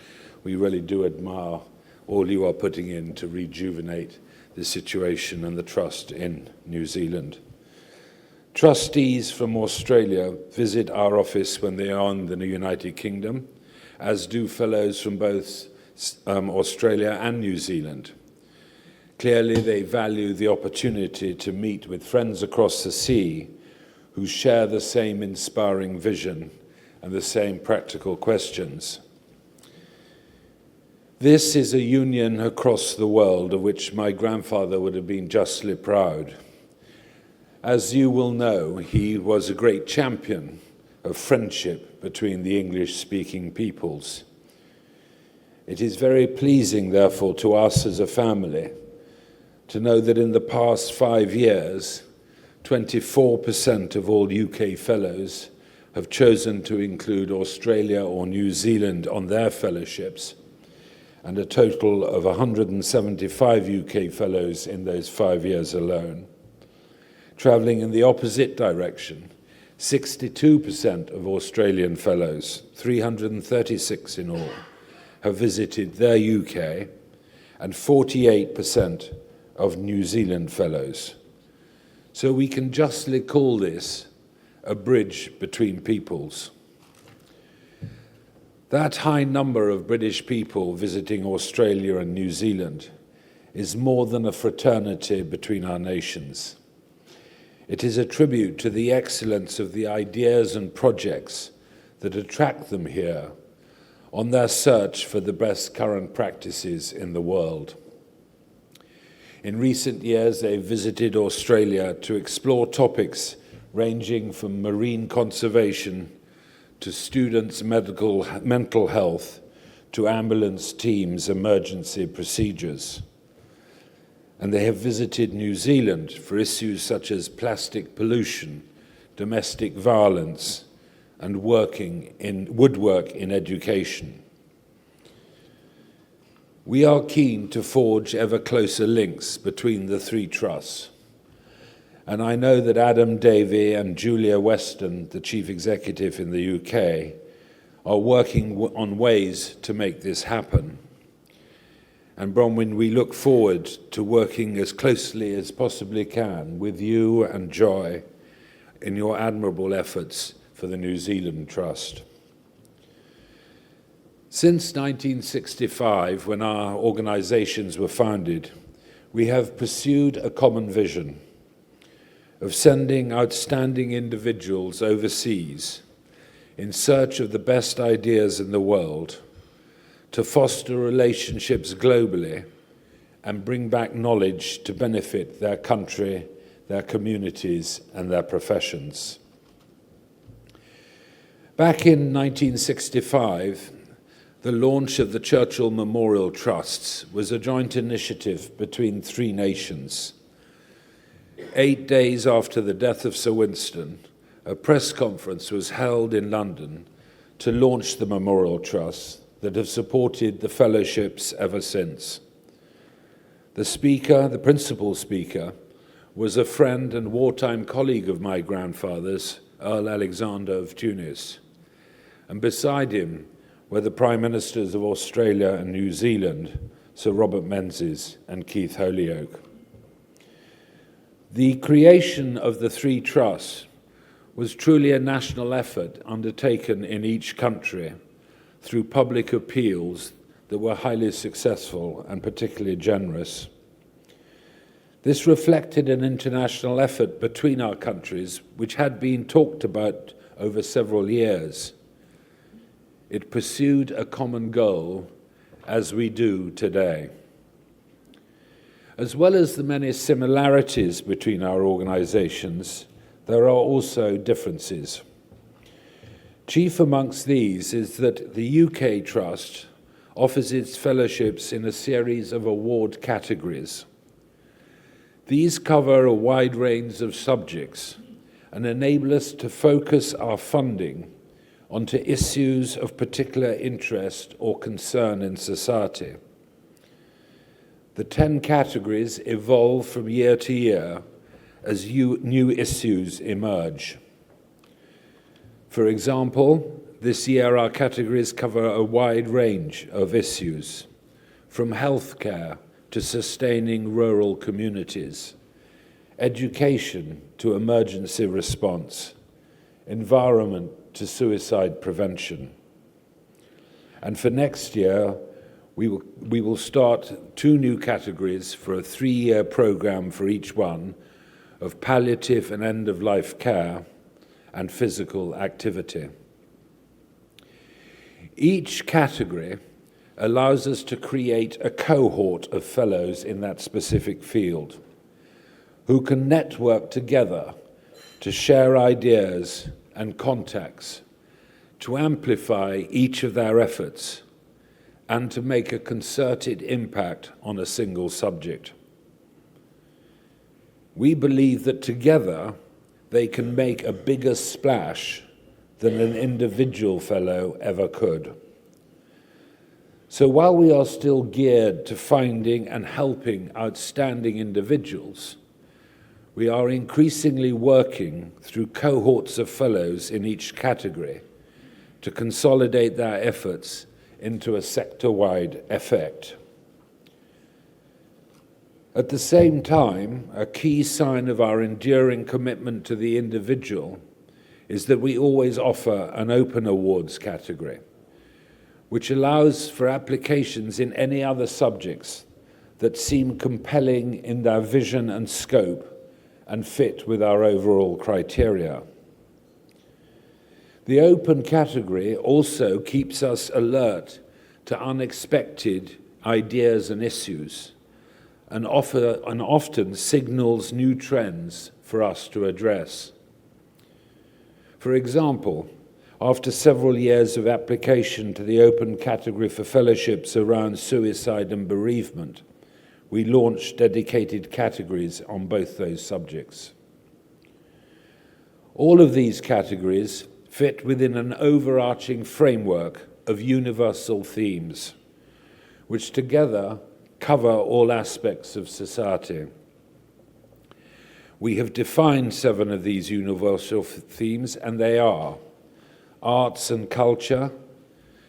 we really do admire all you are putting in to rejuvenate the situation and the trust in New Zealand. Trustees from Australia visit our office when they are in the United Kingdom, as do fellows from both Australia and New Zealand. Clearly, they value the opportunity to meet with friends across the sea who share the same inspiring vision and the same practical questions. This is a union across the world of which my grandfather would have been justly proud. As you will know, he was a great champion of friendship between the English-speaking peoples. It is very pleasing, therefore, to us as a family to know that in the past 5 years, 24% of all UK fellows have chosen to include Australia or New Zealand on their fellowships, and a total of 175 UK fellows in those 5 years alone. Travelling in the opposite direction, 62% of Australian fellows, 336 in all, have visited their UK, and 48% of New Zealand fellows. So we can justly call this a bridge between peoples. That high number of British people visiting Australia and New Zealand is more than a fraternity between our nations. It is a tribute to the excellence of the ideas and projects that attract them here on their search for the best current practices in the world. In recent years, they've visited Australia to explore topics ranging from marine conservation to students' mental health to ambulance teams' emergency procedures. And they have visited New Zealand for issues such as plastic pollution, domestic violence, and woodwork in education. We are keen to forge ever closer links between the three trusts. And I know that Adam Davey and Julia Weston, the Chief Executive in the UK, are working on ways to make this happen. And Bronwyn, we look forward to working as closely as possibly can with you and Joy in your admirable efforts for the New Zealand Trust. Since 1965, when our organisations were founded, we have pursued a common vision of sending outstanding individuals overseas in search of the best ideas in the world to foster relationships globally and bring back knowledge to benefit their country, their communities, and their professions. Back in 1965, the launch of the Churchill Memorial Trusts was a joint initiative between three nations. 8 days after the death of Sir Winston, a press conference was held in London to launch the Memorial Trusts that have supported the fellowships ever since. The speaker, the principal speaker, was a friend and wartime colleague of my grandfather's, Earl Alexander of Tunis. And beside him were the Prime Ministers of Australia and New Zealand, Sir Robert Menzies and Keith Holyoake. The creation of the three trusts was truly a national effort undertaken in each country through public appeals that were highly successful and particularly generous. This reflected an international effort between our countries, which had been talked about over several years. It pursued a common goal, as we do today. As well as the many similarities between our organisations, there are also differences. Chief amongst these is that the UK Trust offers its fellowships in a series of award categories. These cover a wide range of subjects and enable us to focus our funding onto issues of particular interest or concern in society. The 10 categories evolve from year to year as new issues emerge. For example, this year our categories cover a wide range of issues, from healthcare to sustaining rural communities, education to emergency response, environment to suicide prevention. And for next year, we will start 2 new categories for a 3-year programme for each one of palliative and end-of-life care and physical activity. Each category allows us to create a cohort of fellows in that specific field who can network together to share ideas and contacts to amplify each of their efforts and to make a concerted impact on a single subject. We believe that together they can make a bigger splash than an individual fellow ever could. So while we are still geared to finding and helping outstanding individuals, we are increasingly working through cohorts of fellows in each category to consolidate their efforts into a sector-wide effect. At the same time, a key sign of our enduring commitment to the individual is that we always offer an open awards category, which allows for applications in any other subjects that seem compelling in their vision and scope and fit with our overall criteria. The open category also keeps us alert to unexpected ideas and issues, and often signals new trends for us to address. For example, after several years of application to the open category for fellowships around suicide and bereavement, we launched dedicated categories on both those subjects. All of these categories fit within an overarching framework of universal themes, which together cover all aspects of society. We have defined 7 of these universal themes, and they are arts and culture,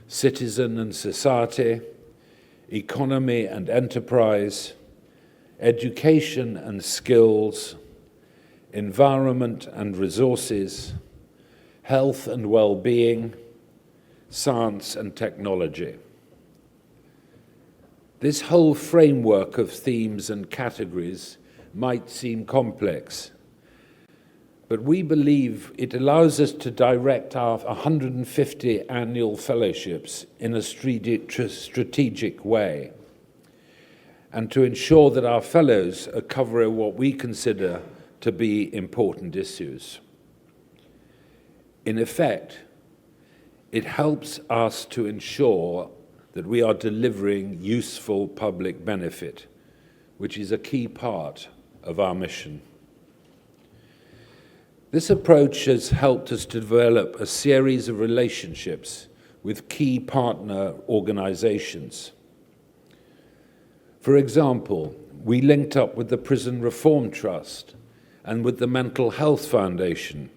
citizen and society, economy and enterprise, education and skills, environment and resources, health and well-being, science and technology. This whole framework of themes and categories might seem complex, but we believe it allows us to direct our 150 annual fellowships in a strategic way, and to ensure that our fellows are covering what we consider to be important issues. In effect, it helps us to ensure that we are delivering useful public benefit, which is a key part of our mission. This approach has helped us to develop a series of relationships with key partner organizations. For example, we linked up with the Prison Reform Trust and with the Mental Health Foundation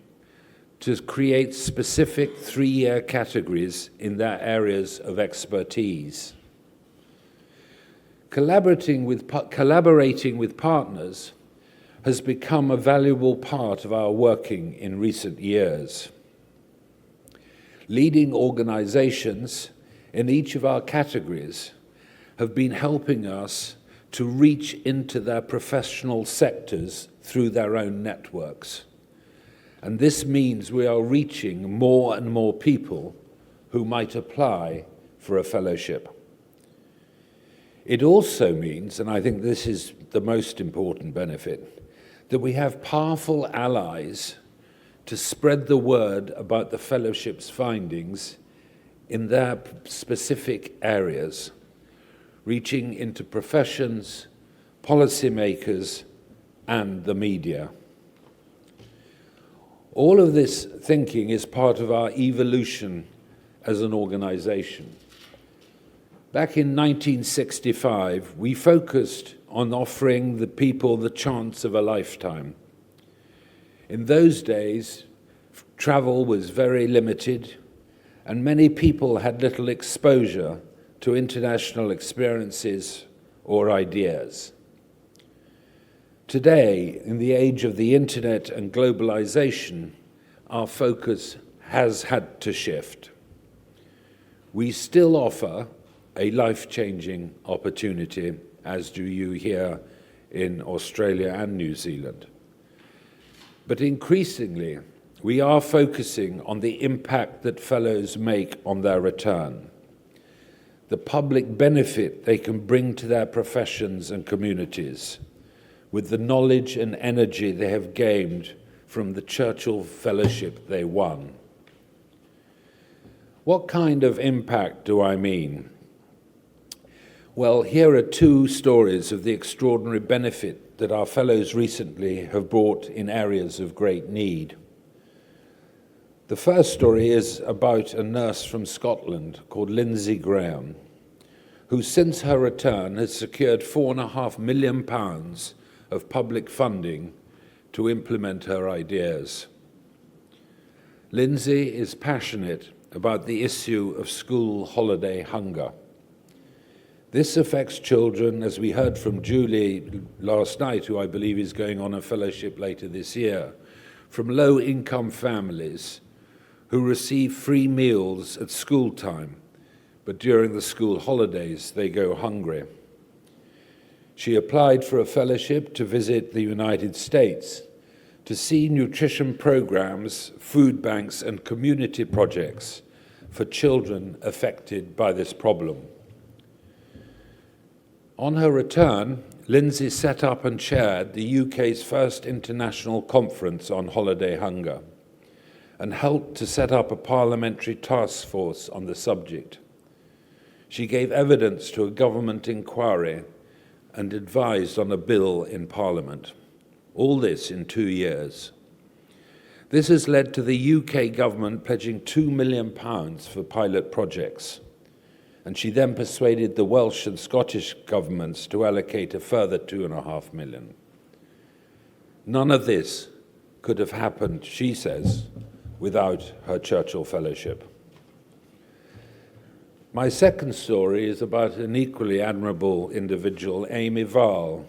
to create specific 3-year categories in their areas of expertise. Collaborating with partners has become a valuable part of our working in recent years. Leading organizations in each of our categories have been helping us to reach into their professional sectors through their own networks. And this means we are reaching more and more people who might apply for a fellowship. It also means, and I think this is the most important benefit, that we have powerful allies to spread the word about the fellowship's findings in their specific areas, reaching into professions, policymakers, and the media. All of this thinking is part of our evolution as an organization. Back in 1965, we focused on offering the people the chance of a lifetime. In those days, travel was very limited, and many people had little exposure to international experiences or ideas. Today, in the age of the internet and globalization, our focus has had to shift. We still offer a life-changing opportunity, as do you here in Australia and New Zealand. But increasingly, we are focusing on the impact that fellows make on their return, the public benefit they can bring to their professions and communities, with the knowledge and energy they have gained from the Churchill Fellowship they won. What kind of impact do I mean? Well, here are two stories of the extraordinary benefit that our fellows recently have brought in areas of great need. The first story is about a nurse from Scotland called Lindsay Graham, who since her return has secured £4.5 million of public funding to implement her ideas. Lindsay is passionate about the issue of school holiday hunger. This affects children, as we heard from Julie last night, who I believe is going on a fellowship later this year, from low-income families who receive free meals at school time, but during the school holidays they go hungry. She applied for a fellowship to visit the United States to see nutrition programs, food banks, and community projects for children affected by this problem. On her return, Lindsay set up and chaired the UK's first international conference on holiday hunger and helped to set up a parliamentary task force on the subject. She gave evidence to a government inquiry and advised on a bill in Parliament. All this in 2 years. This has led to the UK government pledging £2 million for pilot projects, and she then persuaded the Welsh and Scottish governments to allocate a further £2.5 million. None of this could have happened, she says, without her Churchill Fellowship. My second story is about an equally admirable individual, Amy Val,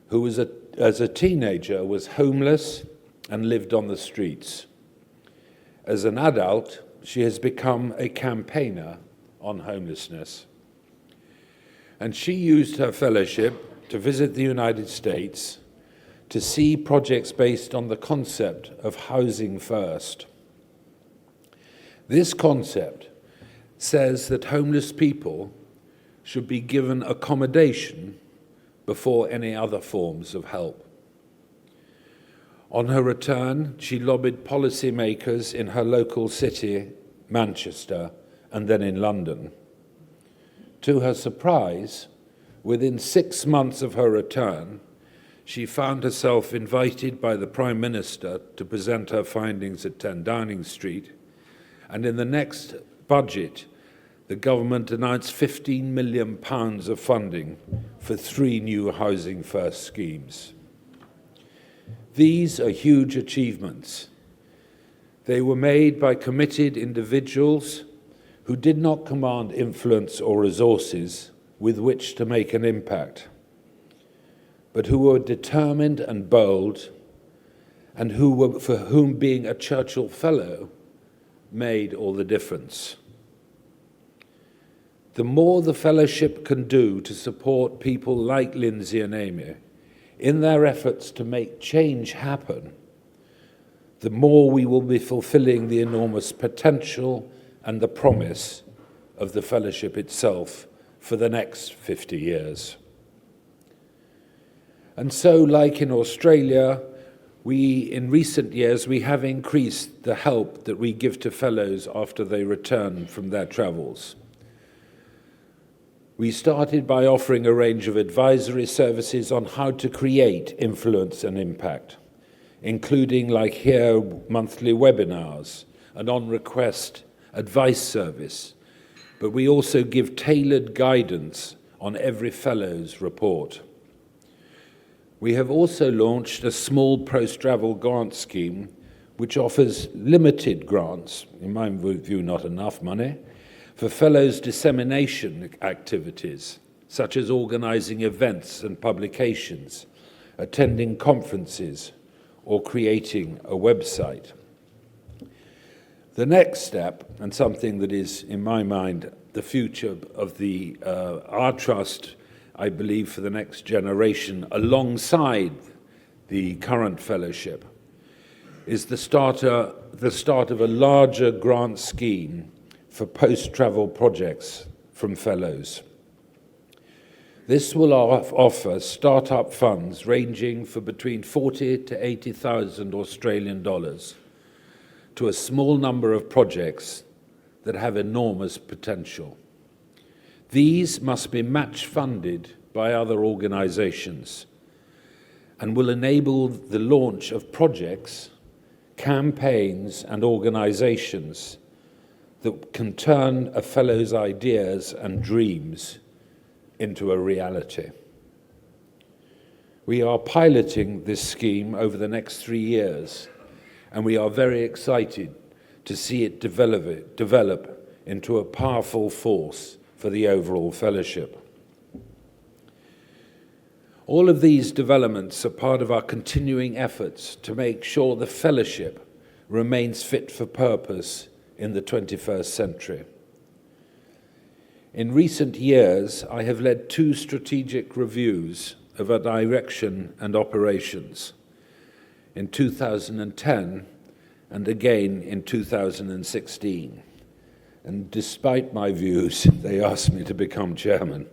who as a teenager was homeless and lived on the streets. As an adult, she has become a campaigner on homelessness. And she used her fellowship to visit the United States to see projects based on the concept of housing first. This concept says that homeless people should be given accommodation before any other forms of help. On her return, she lobbied policymakers in her local city, Manchester, and then in London. To her surprise, within 6 months of her return, she found herself invited by the Prime Minister to present her findings at 10 Downing Street, and in the next budget, the government announced £15 million of funding for 3 new Housing First schemes. These are huge achievements. They were made by committed individuals who did not command influence or resources with which to make an impact, but who were determined and bold, and for whom being a Churchill Fellow made all the difference. The more the fellowship can do to support people like Lindsay and Amy in their efforts to make change happen, the more we will be fulfilling the enormous potential and the promise of the fellowship itself for the next 50 years. And so, like in Australia, in recent years, we have increased the help that we give to fellows after they return from their travels. We started by offering a range of advisory services on how to create influence and impact, including, like here, monthly webinars, and on-request advice service, but we also give tailored guidance on every fellow's report. We have also launched a small post-travel grant scheme which offers limited grants, in my view not enough money, for fellows' dissemination activities, such as organising events and publications, attending conferences, or creating a website. The next step, and something that is, in my mind, the future of our trust, I believe, for the next generation, alongside the current fellowship, is the start of a larger grant scheme for post-travel projects from fellows. This will offer start-up funds ranging from between 40 to 80,000 Australian dollars to a small number of projects that have enormous potential. These must be match funded by other organisations and will enable the launch of projects, campaigns and organisations that can turn a fellow's ideas and dreams into a reality. We are piloting this scheme over the next 3 years, and we are very excited to see it develop into a powerful force for the overall fellowship. All of these developments are part of our continuing efforts to make sure the fellowship remains fit for purpose in the 21st century. In recent years, I have led 2 strategic reviews of our direction and operations in 2010 and again in 2016. And despite my views, they asked me to become chairman.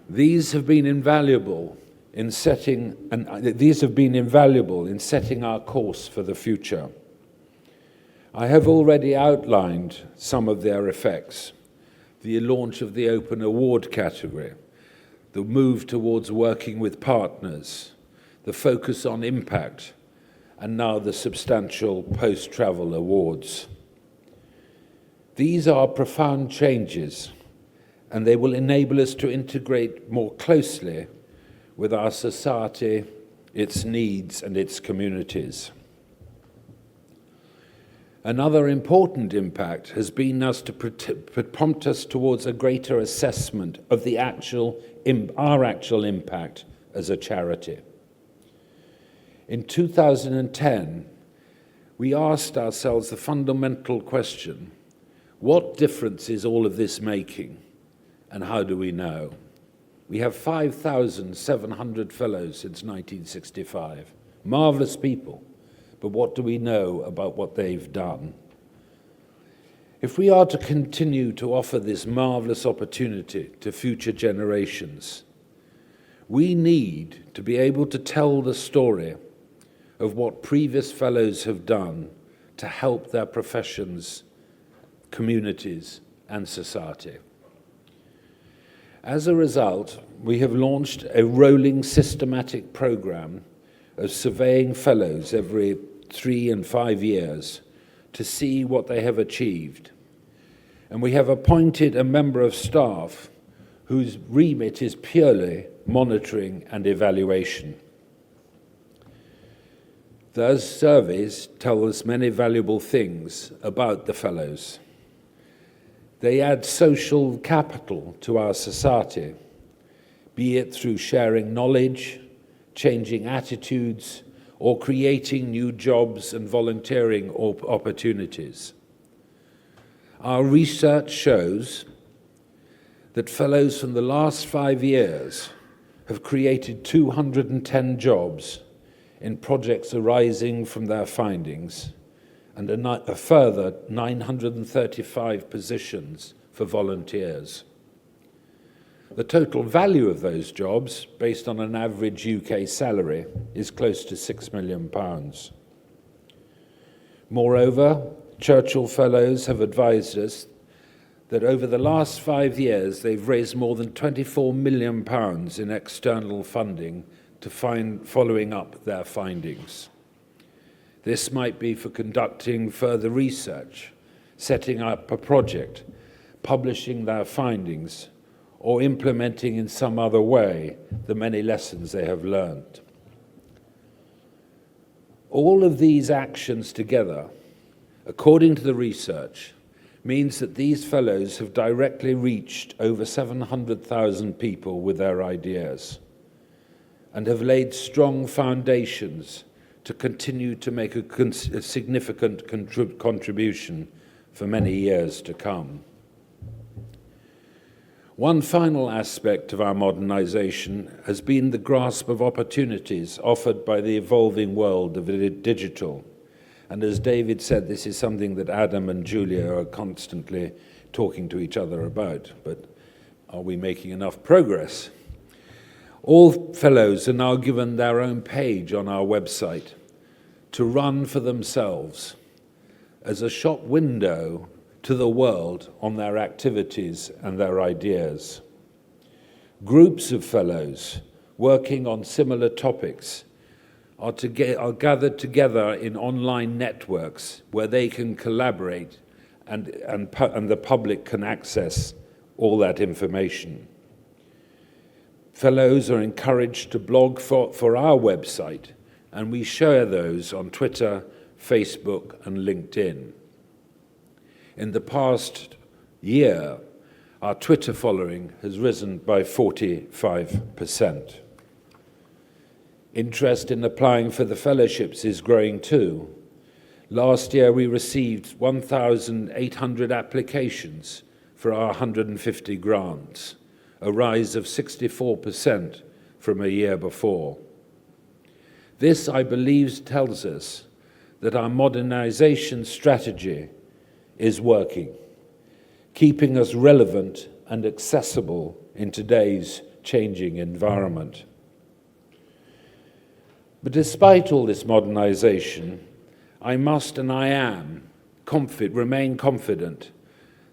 These have been invaluable in setting our course for the future. I have already outlined some of their effects: the launch of the open award category, the move towards working with partners, the focus on impact, and now the substantial post-travel awards. These are profound changes, and they will enable us to integrate more closely with our society, its needs, and its communities. Another important impact has been to prompt us towards a greater assessment of our actual impact as a charity. In 2010, we asked ourselves the fundamental question: what difference is all of this making, and how do we know? We have 5,700 fellows since 1965. Marvellous people, but what do we know about what they've done? If we are to continue to offer this marvellous opportunity to future generations, we need to be able to tell the story of what previous fellows have done to help their professions, communities, and society. As a result, we have launched a rolling systematic program of surveying fellows every 3 and 5 years to see what they have achieved. And we have appointed a member of staff whose remit is purely monitoring and evaluation. Those surveys tell us many valuable things about the fellows. They add social capital to our society, be it through sharing knowledge, changing attitudes, or creating new jobs and volunteering opportunities. Our research shows that fellows from the last 5 years have created 210 jobs in projects arising from their findings, and a further 935 positions for volunteers. The total value of those jobs, based on an average UK salary, is close to £6 million. Moreover, Churchill Fellows have advised us that over the last 5 years they've raised more than £24 million in external funding to following up their findings. This might be for conducting further research, setting up a project, publishing their findings, or implementing in some other way the many lessons they have learned. All of these actions together, according to the research, means that these fellows have directly reached over 700,000 people with their ideas and have laid strong foundations to continue to make a significant contribution for many years to come. One final aspect of our modernisation has been the grasp of opportunities offered by the evolving world of digital. And as David said, this is something that Adam and Julia are constantly talking to each other about. But Are we making enough progress? All fellows are now given their own page on our website to run for themselves as a shop window to the world on their activities and their ideas. Groups of fellows working on similar topics are gathered together in online networks where they can collaborate and the public can access all that information. Fellows are encouraged to blog for our website, and we share those on Twitter, Facebook, and LinkedIn. In the past year, our Twitter following has risen by 45%. Interest in applying for the fellowships is growing too. Last year, we received 1,800 applications for our 150 grants, a rise of 64% from a year before. This, I believe, tells us that our modernization strategy is working, keeping us relevant and accessible in today's changing environment. But despite all this modernization, I must and I am remain confident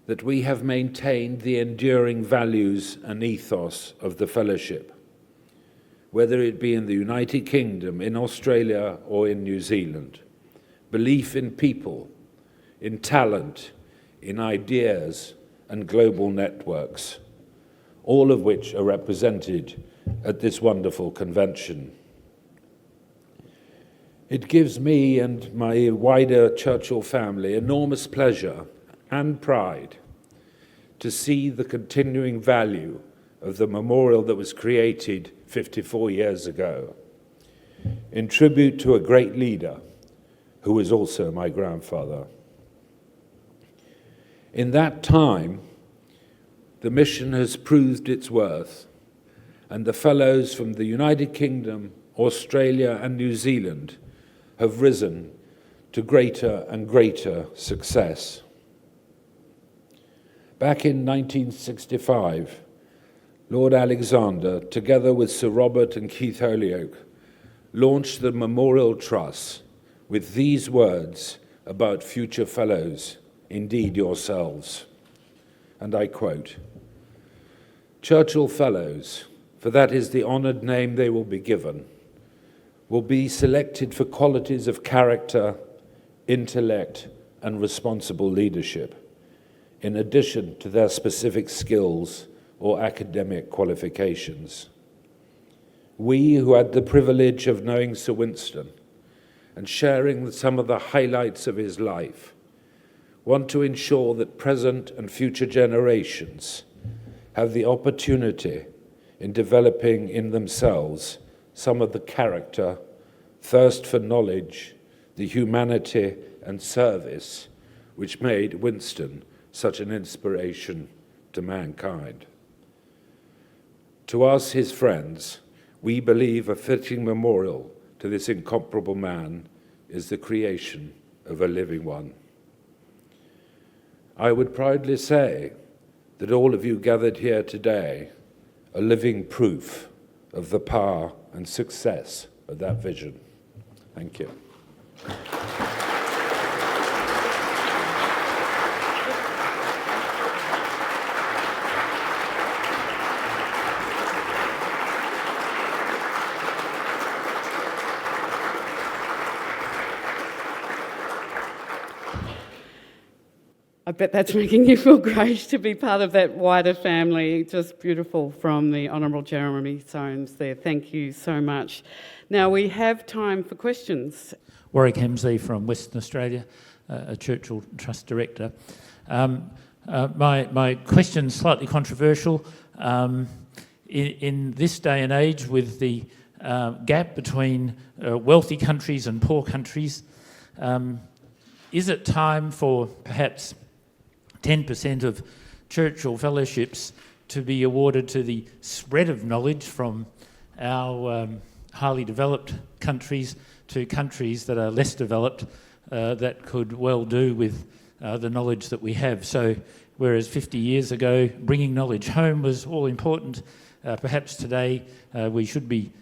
that we have maintained the enduring values and ethos of the fellowship, whether it be in the United Kingdom, in Australia, or in New Zealand. Belief in people, in talent, in ideas, and global networks, all of which are represented at this wonderful convention. It gives me and my wider Churchill family enormous pleasure and pride to see the continuing value of the memorial that was created 54 years ago, in tribute to a great leader who was also my grandfather. In that time, the mission has proved its worth, and the fellows from the United Kingdom, Australia, and New Zealand have risen to greater and greater success. Back in 1965, Lord Alexander, together with Sir Robert and Keith Holyoake, launched the Memorial Trust with these words about future fellows, indeed yourselves. And I quote, "Churchill Fellows, for that is the honoured name they will be given, will be selected for qualities of character, intellect, and responsible leadership, in addition to their specific skills or academic qualifications. We, who had the privilege of knowing Sir Winston and sharing some of the highlights of his life, want to ensure that present and future generations have the opportunity in developing in themselves some of the character, thirst for knowledge, the humanity and service which made Winston such an inspiration to mankind. To us, his friends, we believe a fitting memorial to this incomparable man is the creation of a living one. I would proudly say that all of you gathered here today are living proof of the power and success of that vision. Thank you.
I bet that's making you feel great to be part of that wider family. Just beautiful from the Honourable Jeremy Soames there. Thank you so much. Now we have time for questions.
Warwick Hemsley from Western Australia, a Churchill Trust Director. My question's slightly controversial. In this day and age, with the gap between wealthy countries and poor countries, is it time for perhaps 10% of Churchill Fellowships to be awarded to the spread of knowledge from our highly developed countries to countries that are less developed that could well do with the knowledge that we have? So whereas 50 years ago, bringing knowledge home was all important. Perhaps today we should be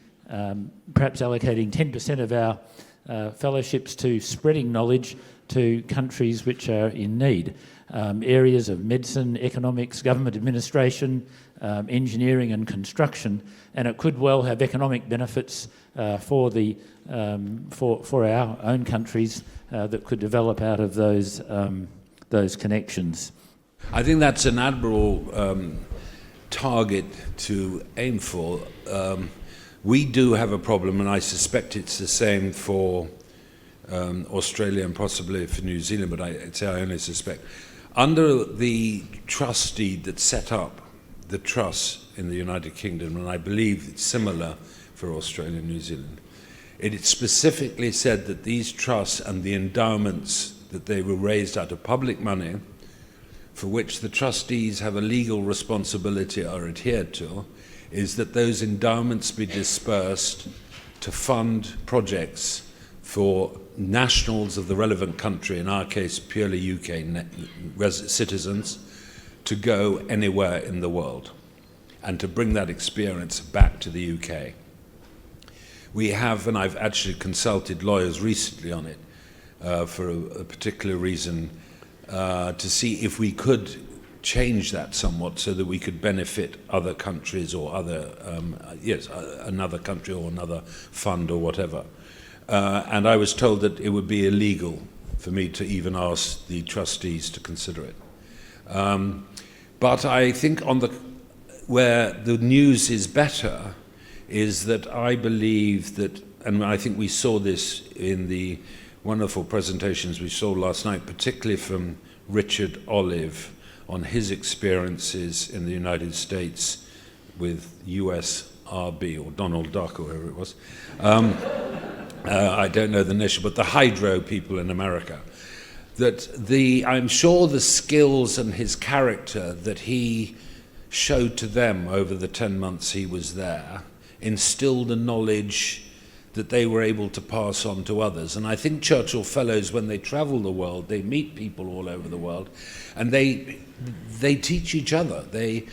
perhaps allocating 10% of our fellowships to spreading knowledge to countries which are in need. Areas of medicine, economics, government administration, engineering and construction, and it could well have economic benefits for our own countries that could develop out of those connections.
I think that's an admirable target to aim for. We do have a problem, and I suspect it's the same for Australia and possibly for New Zealand, but I'd say I only suspect. Under the trust deed that set up the trust in the United Kingdom, and I believe it's similar for Australia and New Zealand, it specifically said that these trusts and the endowments, that they were raised out of public money, for which the trustees have a legal responsibility or adhered to, is that those endowments be dispersed to fund projects for nationals of the relevant country, in our case purely UK citizens, to go anywhere in the world and to bring that experience back to the UK. We have, and I've actually consulted lawyers recently on it for a particular reason, to see if we could change that somewhat so that we could benefit other countries or another country or another fund or whatever. And I was told that it would be illegal for me to even ask the trustees to consider it. But I think where the news is better is that I believe that, and I think we saw this in the wonderful presentations we saw last night, particularly from Richard Olive on his experiences in the United States with USRB or Donald Duck or whoever it was. I don't know the nation, but the hydro people in America. I'm sure the skills and his character that he showed to them over the 10 months he was there instilled a knowledge that they were able to pass on to others. And I think Churchill Fellows, when they travel the world, they meet people all over the world, and they teach each other. They,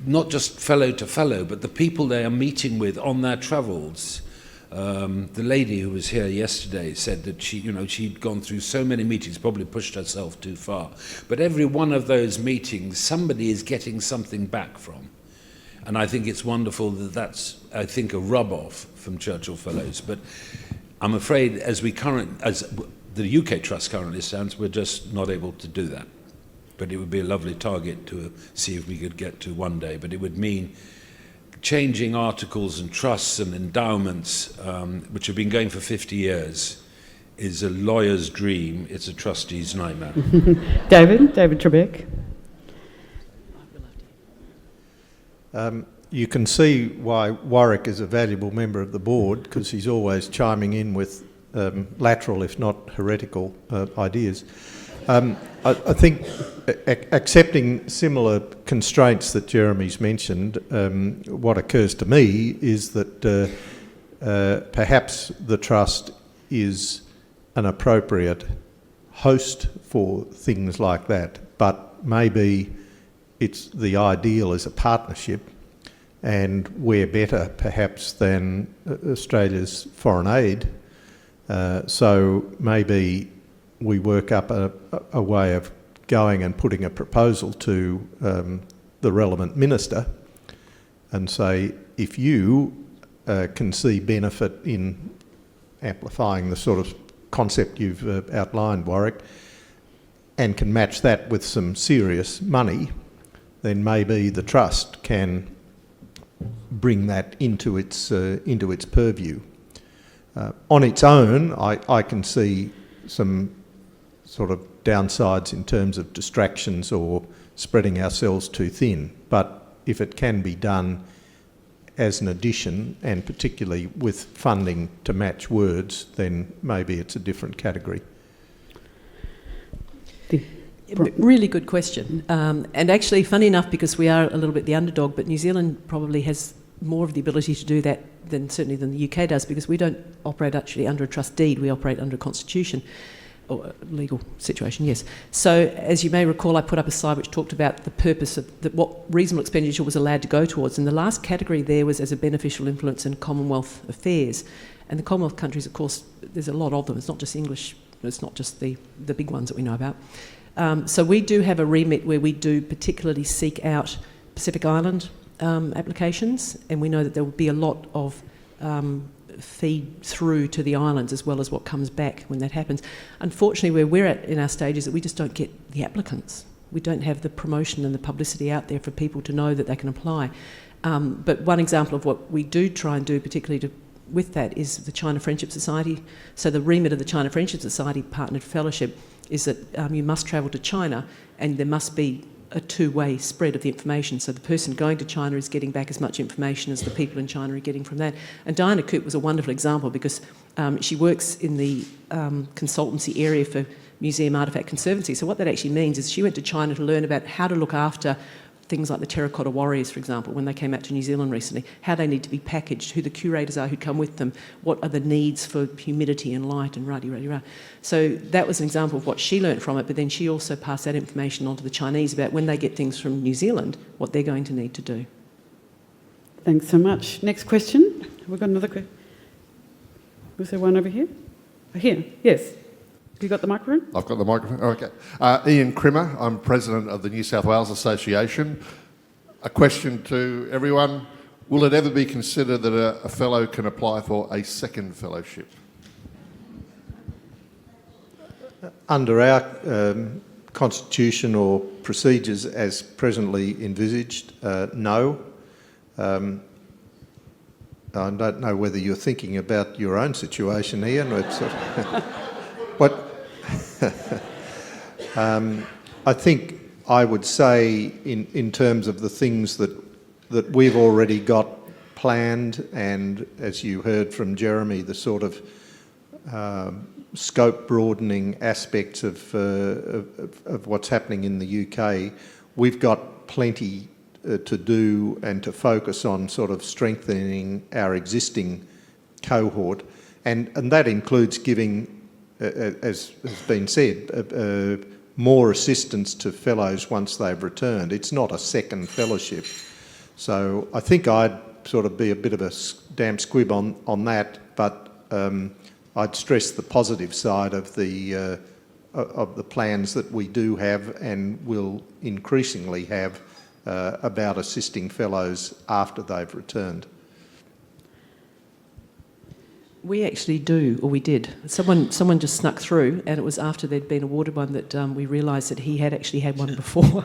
not just fellow to fellow, but the people they are meeting with on their travels. The lady who was here yesterday said that she'd gone through so many meetings, probably pushed herself too far. But every one of those meetings, somebody is getting something back from. And I think it's wonderful that that's, I think, a rub-off from Churchill Fellows. But I'm afraid as the UK Trust currently stands, we're just not able to do that. But it would be a lovely target to see if we could get to one day. But it would mean changing articles and trusts and endowments, which have been going for 50 years, is a lawyer's dream. It's a trustee's nightmare.
David Trebeck.
You can see why Warwick is a valuable member of the board, because he's always chiming in with lateral, if not heretical, ideas. I think accepting similar constraints that Jeremy's mentioned, what occurs to me is that perhaps the trust is an appropriate host for things like that, but maybe it's the ideal is a partnership, and we're better perhaps than Australia's foreign aid. So maybe we work up a way of going and putting a proposal to the relevant minister and say, if you can see benefit in amplifying the sort of concept you've outlined, Warwick, and can match that with some serious money, then maybe the trust can bring that into its purview. On its own, I can see some sort of downsides in terms of distractions or spreading ourselves too thin. But if it can be done as an addition, and particularly with funding to match words, then maybe it's a different category.
Really good question. And actually, funny enough, because we are a little bit the underdog, but New Zealand probably has more of the ability to do that than the UK does, because we don't operate actually under a trust deed, we operate under a constitution. or legal situation, yes. So, as you may recall, I put up a slide which talked about the purpose of what reasonable expenditure was allowed to go towards. And the last category there was as a beneficial influence in Commonwealth affairs. And the Commonwealth countries, of course, there's a lot of them. It's not just English, it's not just the big ones that we know about. So we do have a remit where we do particularly seek out Pacific Island applications, and we know that there will be a lot of feed through to the islands as well as what comes back when that happens. Unfortunately, where we're at in our stage is that we just don't get the applicants. We don't have the promotion and the publicity out there for people to know that they can apply. But one example of what we do try and do, particularly with that, is the China Friendship Society. So the remit of the China Friendship Society partnered fellowship is that you must travel to China, and there must be a two-way spread of the information. So the person going to China is getting back as much information as the people in China are getting from that. And Diana Coote was a wonderful example because she works in the consultancy area for Museum Artefact Conservancy. So what that actually means is she went to China to learn about how to look after things like the terracotta warriors, for example, when they came out to New Zealand recently, how they need to be packaged, who the curators are who come with them, what are the needs for humidity and light and rah-de-rah-de-rah. So that was an example of what she learnt from it, but then she also passed that information on to the Chinese about when they get things from New Zealand, what they're going to need to do.
Thanks so much. Next question. Have we got another question? Was there one over here? Here, yes. Have you got the microphone?
I've got the microphone. Okay. Ian Crimmer, I'm president of the New South Wales Association. A question to everyone. Will it ever be considered that a fellow can apply for a second fellowship?
Under our constitution or procedures as presently envisaged, no. I don't know whether you're thinking about your own situation, Ian. I think I would say in terms of the things that we've already got planned, and as you heard from Jeremy, the sort of scope broadening aspects of what's happening in the UK, we've got plenty to do and to focus on sort of strengthening our existing cohort, and that includes giving, as has been said, more assistance to fellows once they've returned. It's not a second fellowship. So I think I'd sort of be a bit of a damp squib on that, but I'd stress the positive side of the plans that we do have and will increasingly have about assisting fellows after they've returned.
We actually do, or we did. Someone just snuck through, and it was after they'd been awarded one that we realised that he had actually had one before.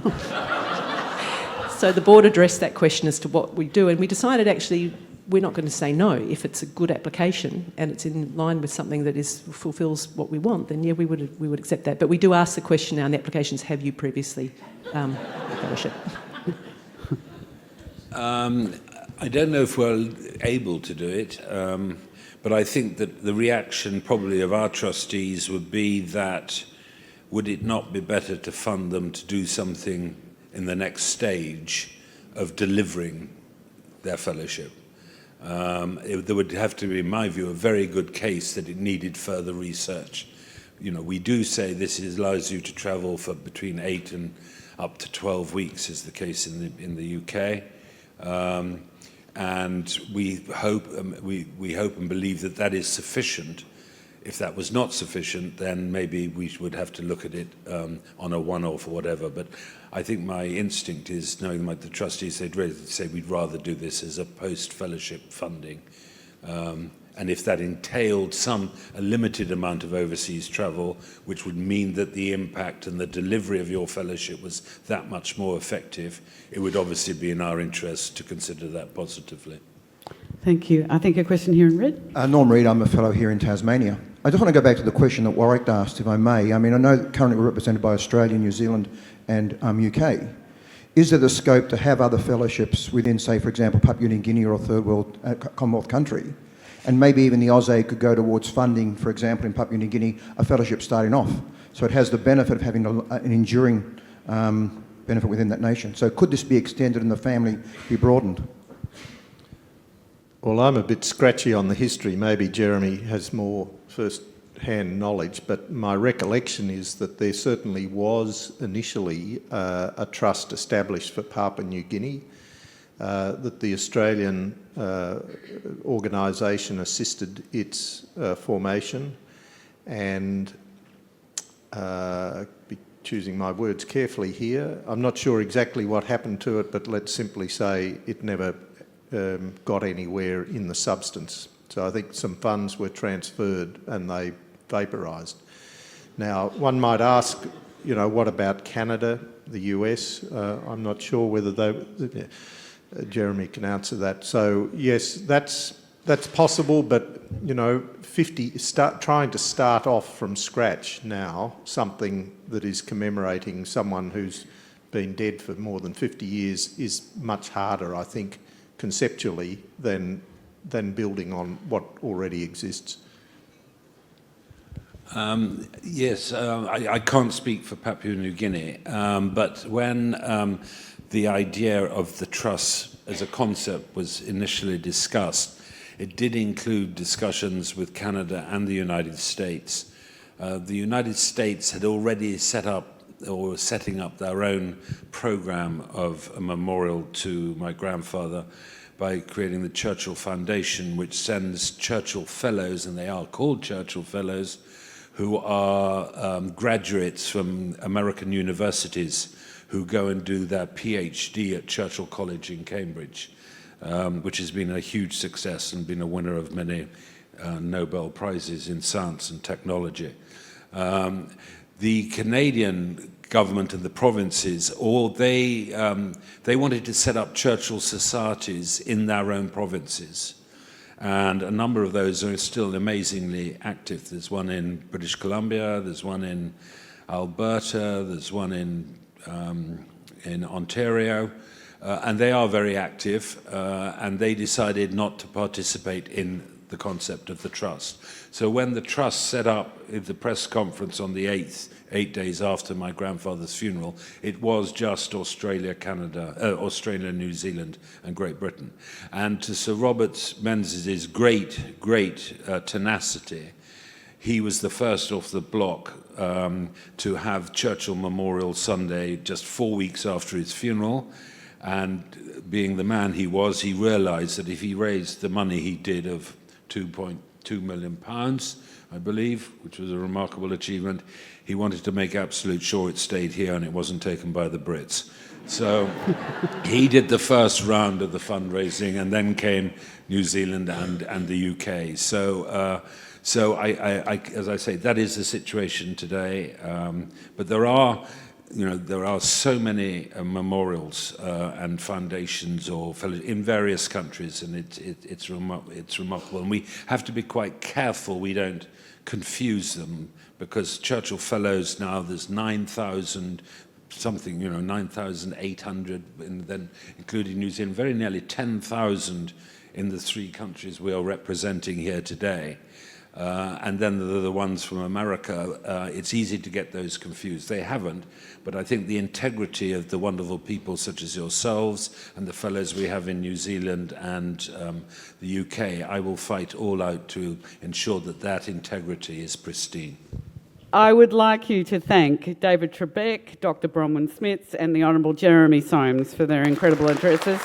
So the board addressed that question as to what we do, and we decided actually we're not going to say no. If it's a good application and it's in line with something that fulfills what we want, then yeah, we would accept that. But we do ask the question now in the applications: have you previously fellowship?
I don't know if we're able to do it. But I think that the reaction probably of our trustees would be that would it not be better to fund them to do something in the next stage of delivering their fellowship? There would have to be, in my view, a very good case that it needed further research. You know, we do say this allows you to travel for between 8 and up to 12 weeks, is the case in the UK. And we hope and believe that is sufficient. If that was not sufficient, then maybe we would have to look at it on a one-off or whatever. But I think my instinct is, knowing what the trustees they'd say we'd rather do this as a post-fellowship funding. And if that entailed a limited amount of overseas travel, which would mean that the impact and the delivery of your fellowship was that much more effective, it would obviously be in our interest to consider that positively.
Thank you. I think a question here in red.
Norm Reid, I'm a fellow here in Tasmania. I just want to go back to the question that Warwick asked, if I may. I mean, I know currently we're represented by Australia, New Zealand and UK. Is there the scope to have other fellowships within, say, for example, Papua New Guinea or a third world Commonwealth country? And maybe even the AusAid could go towards funding, for example, in Papua New Guinea, a fellowship starting off. So it has the benefit of having an enduring benefit within that nation. So could this be extended and the family be broadened?
Well, I'm a bit scratchy on the history. Maybe Jeremy has more first hand knowledge, but my recollection is that there certainly was initially a trust established for Papua New Guinea, that the Australian organisation assisted its formation, and be choosing my words carefully here. I'm not sure exactly what happened to it, but let's simply say it never got anywhere in the substance. So I think some funds were transferred and they vaporised. Now, one might ask, what about Canada, the US? I'm not sure whether Jeremy can answer that. So yes, that's possible, but trying to start off from scratch now, something that is commemorating someone who's been dead for more than 50 years, is much harder, I think, conceptually than building on what already exists.
Yes, I can't speak for Papua New Guinea, but when the idea of the trust as a concept was initially discussed, it did include discussions with Canada and the United States. The United States had already set up or were setting up their own program of a memorial to my grandfather by creating the Churchill Foundation, which sends Churchill Fellows, and they are called Churchill Fellows, who are graduates from American universities who go and do their PhD at Churchill College in Cambridge, which has been a huge success and been a winner of many Nobel Prizes in science and technology. The Canadian government and the provinces, they wanted to set up Churchill societies in their own provinces. And a number of those are still amazingly active. There's one in British Columbia, there's one in Alberta, there's one in Ontario, and they are very active, and they decided not to participate in the concept of the trust. So when the trust set up at the press conference on the 8th, 8 days after my grandfather's funeral, it was just Australia, New Zealand, and Great Britain. And to Sir Robert Menzies' great tenacity, he was the first off the block to have Churchill Memorial Sunday just 4 weeks after his funeral. And being the man he was, he realised that if he raised the money he did of £2.2 million, I believe, which was a remarkable achievement, he wanted to make absolute sure it stayed here and it wasn't taken by the Brits. So he did the first round of the fundraising, and then came New Zealand and the UK. So as I say, that is the situation today. But there are so many memorials and foundations or in various countries, and it's remarkable. And we have to be quite careful we don't confuse them, because Churchill Fellows now, there's 9,000 something, 9,800, and then including New Zealand, very nearly 10,000 in the 3 countries we are representing here today. And then the ones from America, it's easy to get those confused. They haven't, but I think the integrity of the wonderful people such as yourselves and the fellows we have in New Zealand and the UK, I will fight all out to ensure that integrity is pristine.
I would like you to thank David Trebeck, Dr. Bronwyn Smits, and the Honourable Jeremy Soames for their incredible addresses.